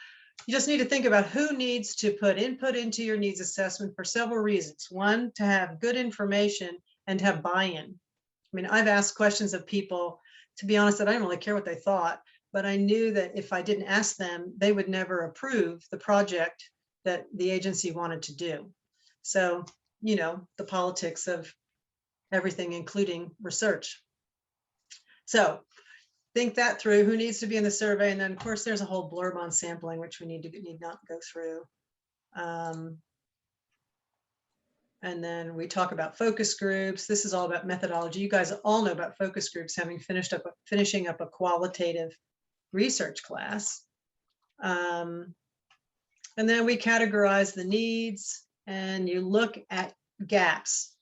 you just need to think about who needs to put input into your needs assessment for several reasons. One, to have good information and to have buy-in. I mean, I've asked questions of people, to be honest, that I didn't really care what they thought, but I knew that if I didn't ask them, they would never approve the project that the agency wanted to do. So, you know, the politics of everything, including research. So think that through, who needs to be in the survey. And then of course there's a whole blurb on sampling, which we need not go through. And then we talk about focus groups. This is all about methodology. You guys all know about focus groups, having finishing up a qualitative research class. And then we categorize the needs and you look at gaps.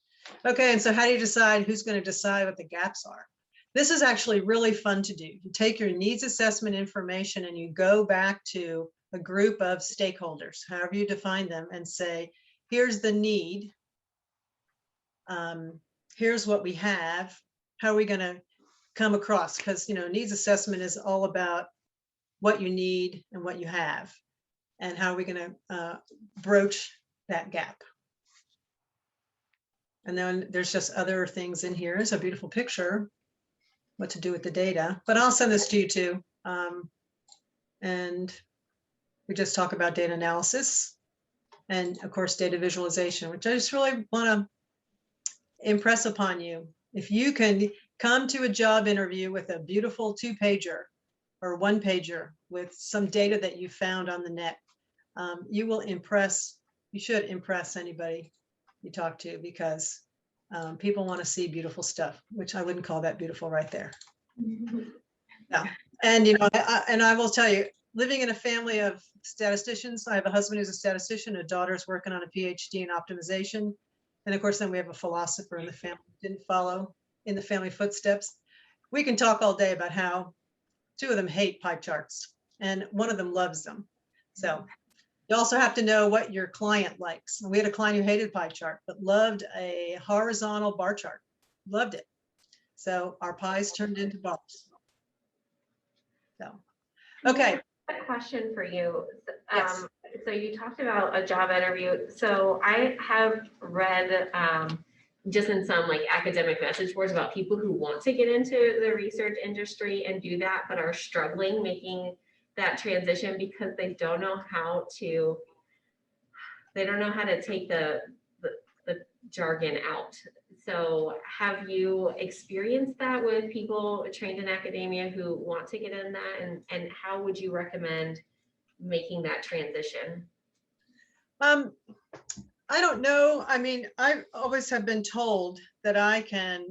Okay, and so how do you decide who's going to decide what the gaps are? This is actually really fun to do. You take your needs assessment information and you go back to a group of stakeholders, however you define them, and say, here's the need. Here's what we have. How are we going to come across? Because, you know, needs assessment is all about what you need and what you have. And how are we going to broach that gap? And then there's just other things in here. It's a beautiful picture, what to do with the data, but I'll send this to you too. And we just talk about data analysis and of course, data visualization, which I just really want to impress upon you. If you can come to a job interview with a beautiful 2-pager or 1-pager with some data that you found on the net, you will impress, you should impress anybody you talk to, because people want to see beautiful stuff, which I wouldn't call that beautiful right there. Yeah. And, you know, I will tell you, living in a family of statisticians, I have a husband who's a statistician, a daughter's working on a PhD in optimization. And of course, then we have a philosopher in the family who didn't follow in the family footsteps. We can talk all day about how 2 of them hate pie charts and 1 of them loves them. So you also have to know what your client likes. We had a client who hated pie chart, but loved a horizontal bar chart, loved it. So our pies turned into bars. So, okay. A question for you. Yes. So you talked about a job interview. So I have read just in some like academic message boards about people who want to get into the research industry and do that, but are struggling making that transition because they don't know how to take the jargon out. So have you experienced that with people trained in academia who want to get in that, and how would you recommend making that transition? I don't know. I mean, I always have been told that I can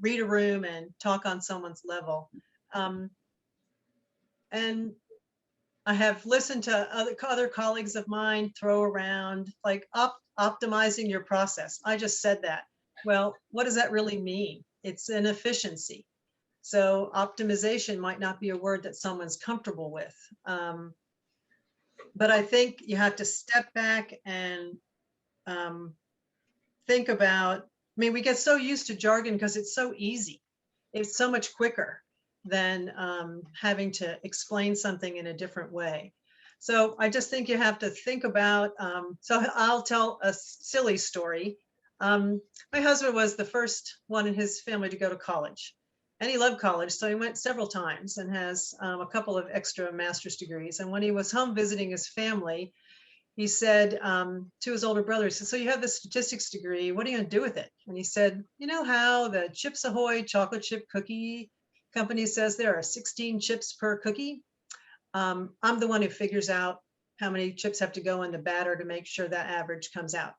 read a room and talk on someone's level. And I have listened to other colleagues of mine throw around like optimizing your process. I just said that. Well, what does that really mean? It's an efficiency. So optimization might not be a word that someone's comfortable with. But I think you have to step back and think about, I mean, we get so used to jargon because it's so easy. It's so much quicker than having to explain something in a different way. So I just think you have to think about, so I'll tell a silly story. My husband was the first one in his family to go to college, and he loved college. So he went several times and has a couple of extra master's degrees. And when he was home visiting his family, he said to his older brother, he said, so you have this statistics degree, what are you gonna do with it? And he said, you know how the Chips Ahoy chocolate chip cookie company says there are 16 chips per cookie? I'm the one who figures out how many chips have to go in the batter to make sure that average comes out.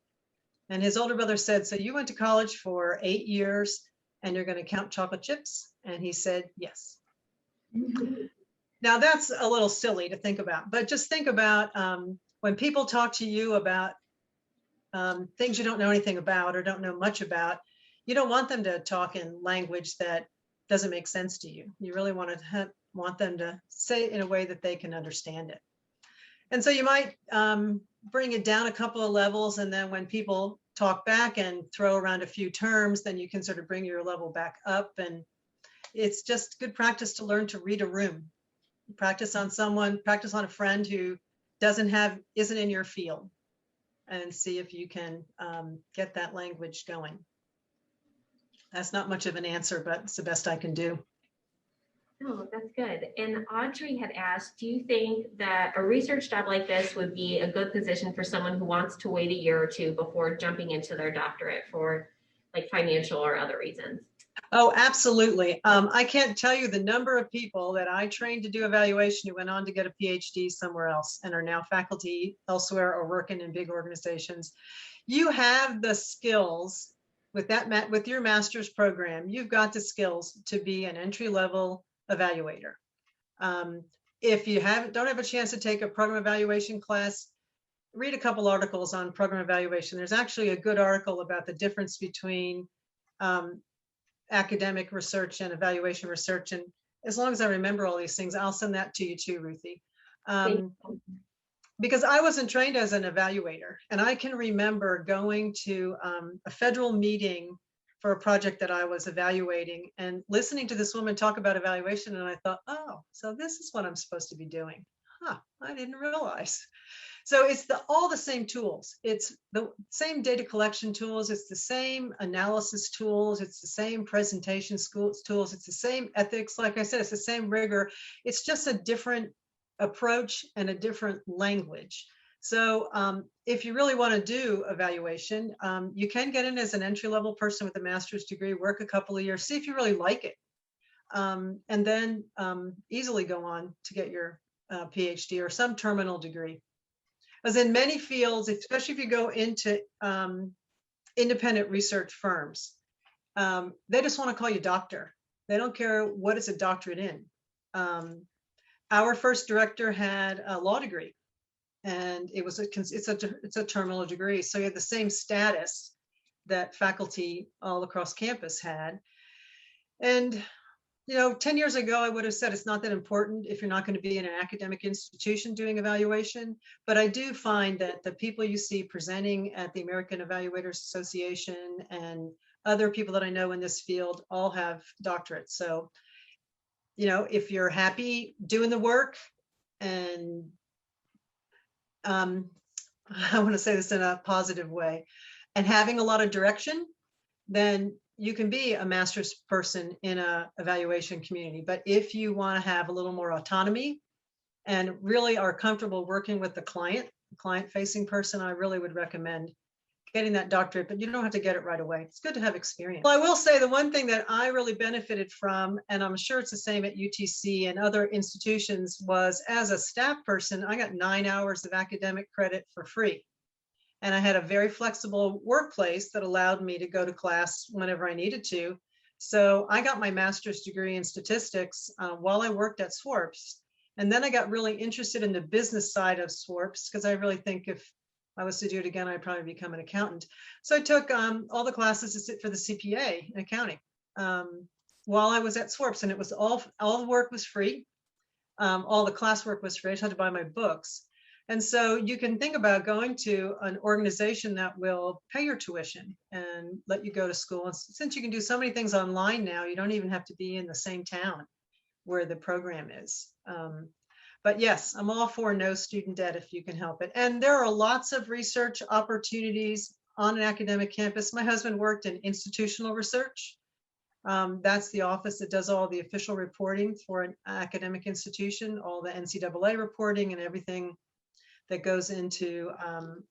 And his older brother said, so you went to college for 8 years and you're gonna count chocolate chips? And he said, yes. Now that's a little silly to think about, but just think about when people talk to you about things you don't know anything about or don't know much about, you don't want them to talk in language that doesn't make sense to you. You really want them to say it in a way that they can understand it. And so you might bring it down a couple of levels, and then when people talk back and throw around a few terms, then you can sort of bring your level back up. And it's just good practice to learn to read a room, practice on someone, practice on a friend who isn't in your field, and see if you can get that language going. That's not much of an answer, but it's the best I can do. Oh, that's good. And Audrey had asked, do you think that a research job like this would be a good position for someone who wants to wait a year or two before jumping into their doctorate for like financial or other reasons? Oh, absolutely. I can't tell you the number of people that I trained to do evaluation who went on to get a PhD somewhere else and are now faculty elsewhere or working in big organizations. You have the skills with with your master's program. You've got the skills to be an entry-level evaluator. If you don't have a chance to take a program evaluation class, read a couple articles on program evaluation. There's actually a good article about the difference between academic research and evaluation research. And as long as I remember all these things, I'll send that to you too, Ruthie. Because I wasn't trained as an evaluator, and I can remember going to a federal meeting for a project that I was evaluating and listening to this woman talk about evaluation. And I thought, oh, so this is what I'm supposed to be doing. Huh, I didn't realize. So it's all the same tools. It's the same data collection tools. It's the same analysis tools. It's the same presentation tools. It's the same ethics. Like I said, it's the same rigor. It's just a different approach and a different language. So if you really want to do evaluation, you can get in as an entry-level person with a master's degree, work a couple of years, see if you really like it, and then easily go on to get your PhD or some terminal degree. As in many fields, especially if you go into independent research firms, they just want to call you doctor. They don't care what it's a doctorate in. Our first director had a law degree, and it's a terminal degree. So you have the same status that faculty all across campus had. And 10 years ago, I would have said it's not that important if you're not going to be in an academic institution doing evaluation. But I do find that the people you see presenting at the American Evaluators Association and other people that I know in this field all have doctorates. So, if you're happy doing the work, and I want to say this in a positive way, and having a lot of direction, then you can be a master's person in an evaluation community. But if you want to have a little more autonomy and really are comfortable working with the client-facing person, I really would recommend getting that doctorate, but you don't have to get it right away. It's good to have experience. Well, I will say the one thing that I really benefited from, and I'm sure it's the same at UTC and other institutions, was as a staff person, I got 9 hours of academic credit for free. And I had a very flexible workplace that allowed me to go to class whenever I needed to. So I got my master's degree in statistics while I worked at SWRPS. And then I got really interested in the business side of SWRPS, because I really think if I was to do it again, I'd probably become an accountant. So I took all the classes to sit for the CPA in accounting while I was at SWRPS, and it was all the work was free. All the classwork was free. I just had to buy my books. And so you can think about going to an organization that will pay your tuition and let you go to school. And since you can do so many things online now, you don't even have to be in the same town where the program is. But yes, I'm all for no student debt if you can help it. And there are lots of research opportunities on an academic campus. My husband worked in institutional research. That's the office that does all the official reporting for an academic institution, all the NCAA reporting and everything that goes into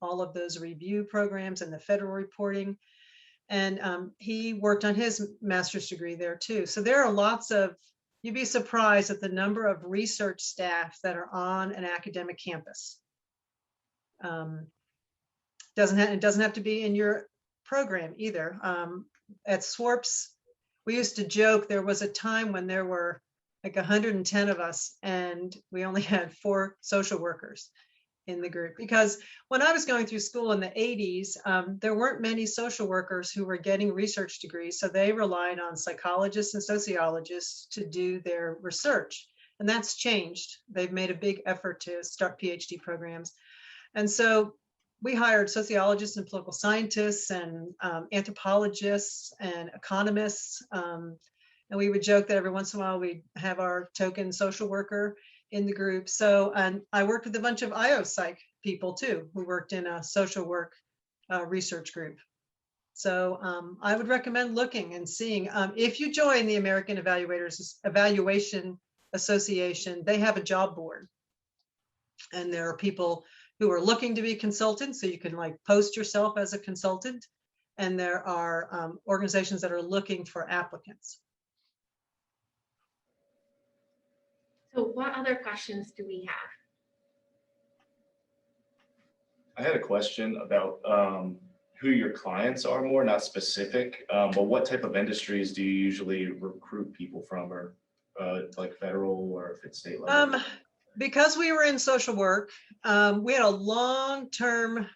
all of those review programs and the federal reporting. And he worked on his master's degree there too. So there are lots of, you'd be surprised at the number of research staff that are on an academic campus. It doesn't have to be in your program either. At SWRPS, we used to joke there was a time when there were like 110 of us and we only had 4 social workers in the group, because when I was going through school in the 80s, there weren't many social workers who were getting research degrees. So they relied on psychologists and sociologists to do their research. And that's changed. They've made a big effort to start PhD programs. And so we hired sociologists and political scientists and anthropologists and economists. And we would joke that every once in a while we'd have our token social worker in the group. So, and I worked with a bunch of IO psych people too, who worked in a social work research group. So I would recommend looking and seeing. If you join the American Evaluation Association, they have a job board. And there are people who are looking to be consultants, so you can like post yourself as a consultant. And there are organizations that are looking for applicants. So what other questions do we have? I had a question about who your clients are more, not specific, but what type of industries do you usually recruit people from, or like federal or if it's state level? Because we were in social work, we had a long-term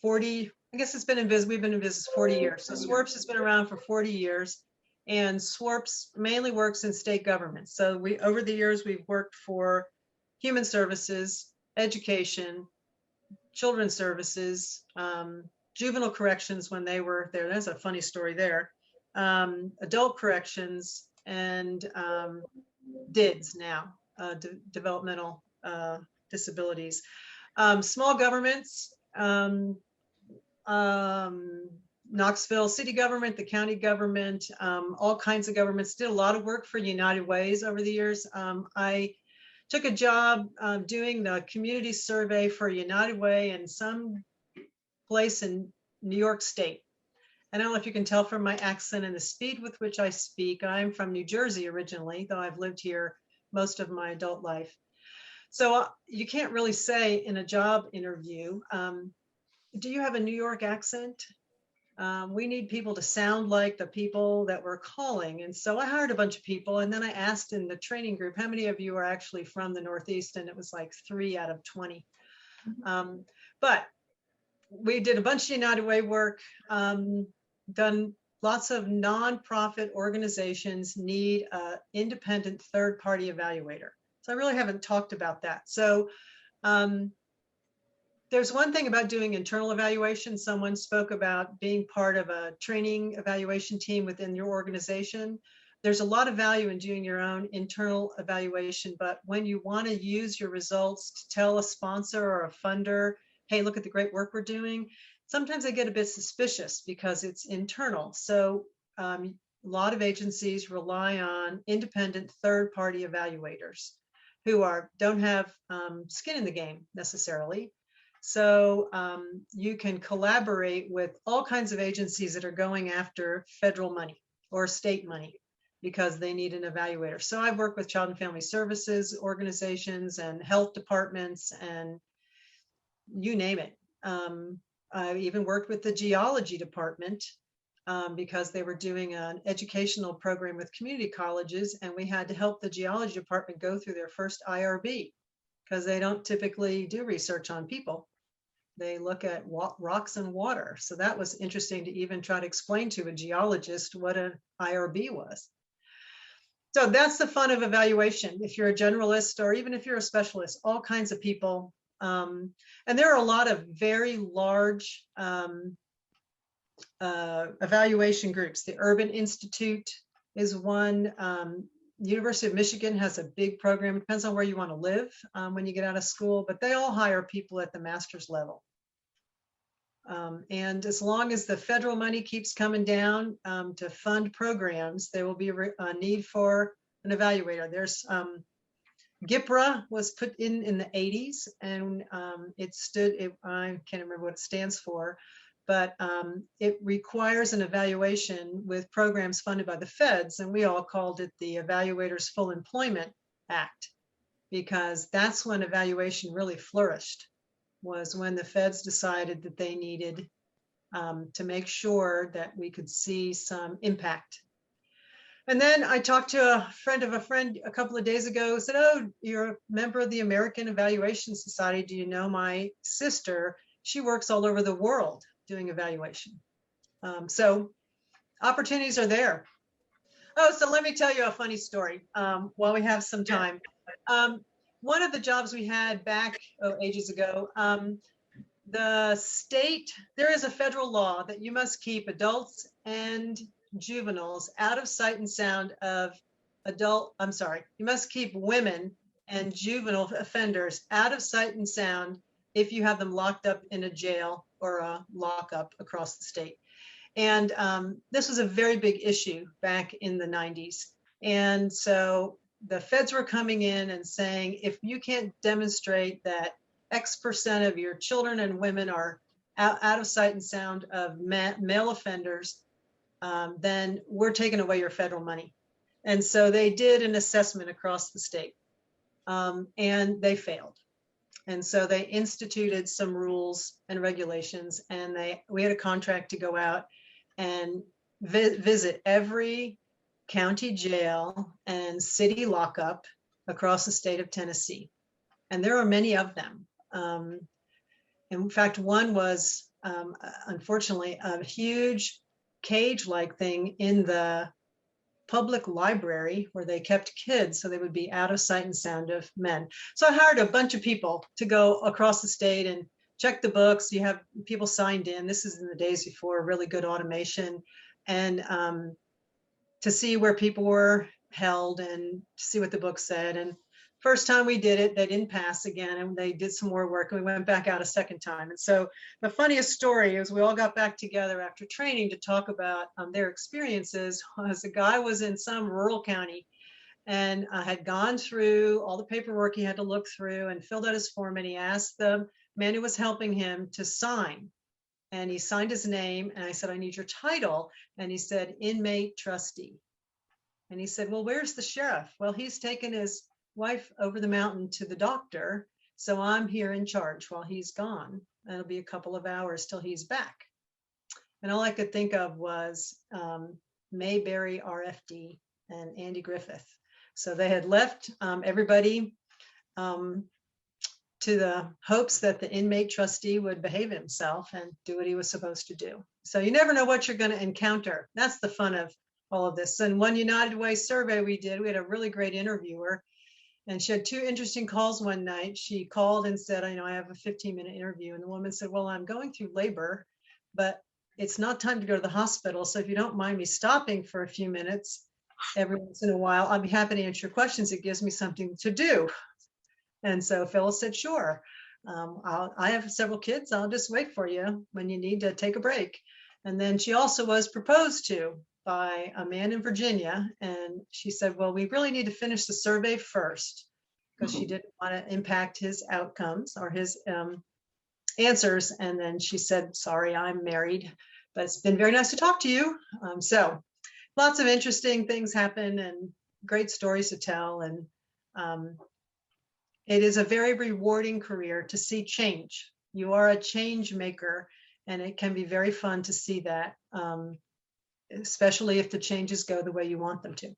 40, I guess it's been in business, we've been in business 40 years. So SWRPS has been around for 40 years. And SWRPS mainly works in state government. So over the years, we've worked for human services, education, children's services, juvenile corrections when they were there. There's a funny story there. Adult corrections and DIDS now, developmental disabilities. Small governments, Knoxville city government, the county government, all kinds of governments. Did a lot of work for United Ways over the years. I took a job doing the community survey for United Way in some place in New York State. And I don't know if you can tell from my accent and the speed with which I speak. I'm from New Jersey originally, though I've lived here most of my adult life. So you can't really say in a job interview, do you have a New York accent? We need people to sound like the people that we're calling. And so I hired a bunch of people, and then I asked in the training group, how many of you are actually from the Northeast? And it was like 3 out of 20. But we did a bunch of United Way work, done lots of nonprofit organizations need an independent third-party evaluator. So I really haven't talked about that. So there's one thing about doing internal evaluation. Someone spoke about being part of a training evaluation team within your organization. There's a lot of value in doing your own internal evaluation, but when you want to use your results to tell a sponsor or a funder, hey, look at the great work we're doing, sometimes they get a bit suspicious because it's internal. So a lot of agencies rely on independent third-party evaluators who don't have skin in the game necessarily. So you can collaborate with all kinds of agencies that are going after federal money or state money because they need an evaluator. So I've worked with child and family services organizations and health departments and you name it. I even worked with the geology department because they were doing an educational program with community colleges, and we had to help the geology department go through their first IRB because they don't typically do research on people. They look at rocks and water. So that was interesting to even try to explain to a geologist what an IRB was. So that's the fun of evaluation. If you're a generalist or even if you're a specialist, all kinds of people. And there are a lot of very large evaluation groups. The Urban Institute is one. University of Michigan has a big program. It depends on where you want to live when you get out of school, but they all hire people at the master's level. And as long as the federal money keeps coming down to fund programs, there will be a need for an evaluator. There's GIPRA was put in the 80s, and I can't remember what it stands for, but it requires an evaluation with programs funded by the feds, and we all called it the Evaluators Full Employment Act, because that's when evaluation really flourished, was when the feds decided that they needed to make sure that we could see some impact. And then I talked to a friend of a friend a couple of days ago, said, oh, you're a member of the American Evaluation Society. Do you know my sister? She works all over the world doing evaluation. So opportunities are there. Oh, so let me tell you a funny story while we have some time. One of the jobs we had back ages ago, the state, there is a federal law that you must keep adults and juveniles out of sight and sound of you must keep women and juvenile offenders out of sight and sound if you have them locked up in a jail or a lockup across the state. And this was a very big issue back in the 90s. And so the feds were coming in and saying, if you can't demonstrate that X% of your children and women are out of sight and sound of male offenders, then we're taking away your federal money. And so they did an assessment across the state, and they failed. And so they instituted some rules and regulations, and we had a contract to go out and visit every county jail and city lockup across the state of Tennessee. And there are many of them. In fact, one was, unfortunately, a huge cage-like thing in the public library where they kept kids so they would be out of sight and sound of men. So I hired a bunch of people to go across the state and check the books. You have people signed in. This is in the days before really good automation, and to see where people were held and see what the book said. And first time we did it, they didn't pass again, and they did some more work, and we went back out a second time. And so the funniest story is we all got back together after training to talk about their experiences. Was a guy was in some rural county and had gone through all the paperwork he had to look through and filled out his form, and he asked the man who was helping him to sign. And he signed his name, and I said, I need your title. And he said, inmate trustee. And he said, well, where's the sheriff? Well, he's taken his wife over the mountain to the doctor, so I'm here in charge while he's gone. It'll be a couple of hours till he's back. And all I could think of was Mayberry RFD and Andy Griffith. So they had left everybody to the hopes that the inmate trustee would behave himself and do what he was supposed to do. So you never know what you're going to encounter. That's the fun of all of this. And one United Way survey we did, we had a really great interviewer, and she had two interesting calls one night. She called and said, I have a 15-minute interview. And the woman said, well, I'm going through labor, but it's not time to go to the hospital. So if you don't mind me stopping for a few minutes every once in a while, I'll be happy to answer your questions. It gives me something to do. And so Phyllis said, sure. I have several kids. I'll just wait for you when you need to take a break. And then she also was proposed to by a man in Virginia. And she said, well, we really need to finish the survey first, because she didn't want to impact his outcomes or his answers. And then she said, sorry, I'm married, but it's been very nice to talk to you. So lots of interesting things happen and great stories to tell. And it is a very rewarding career to see change. You are a change maker, and it can be very fun to see that, especially if the changes go the way you want them to.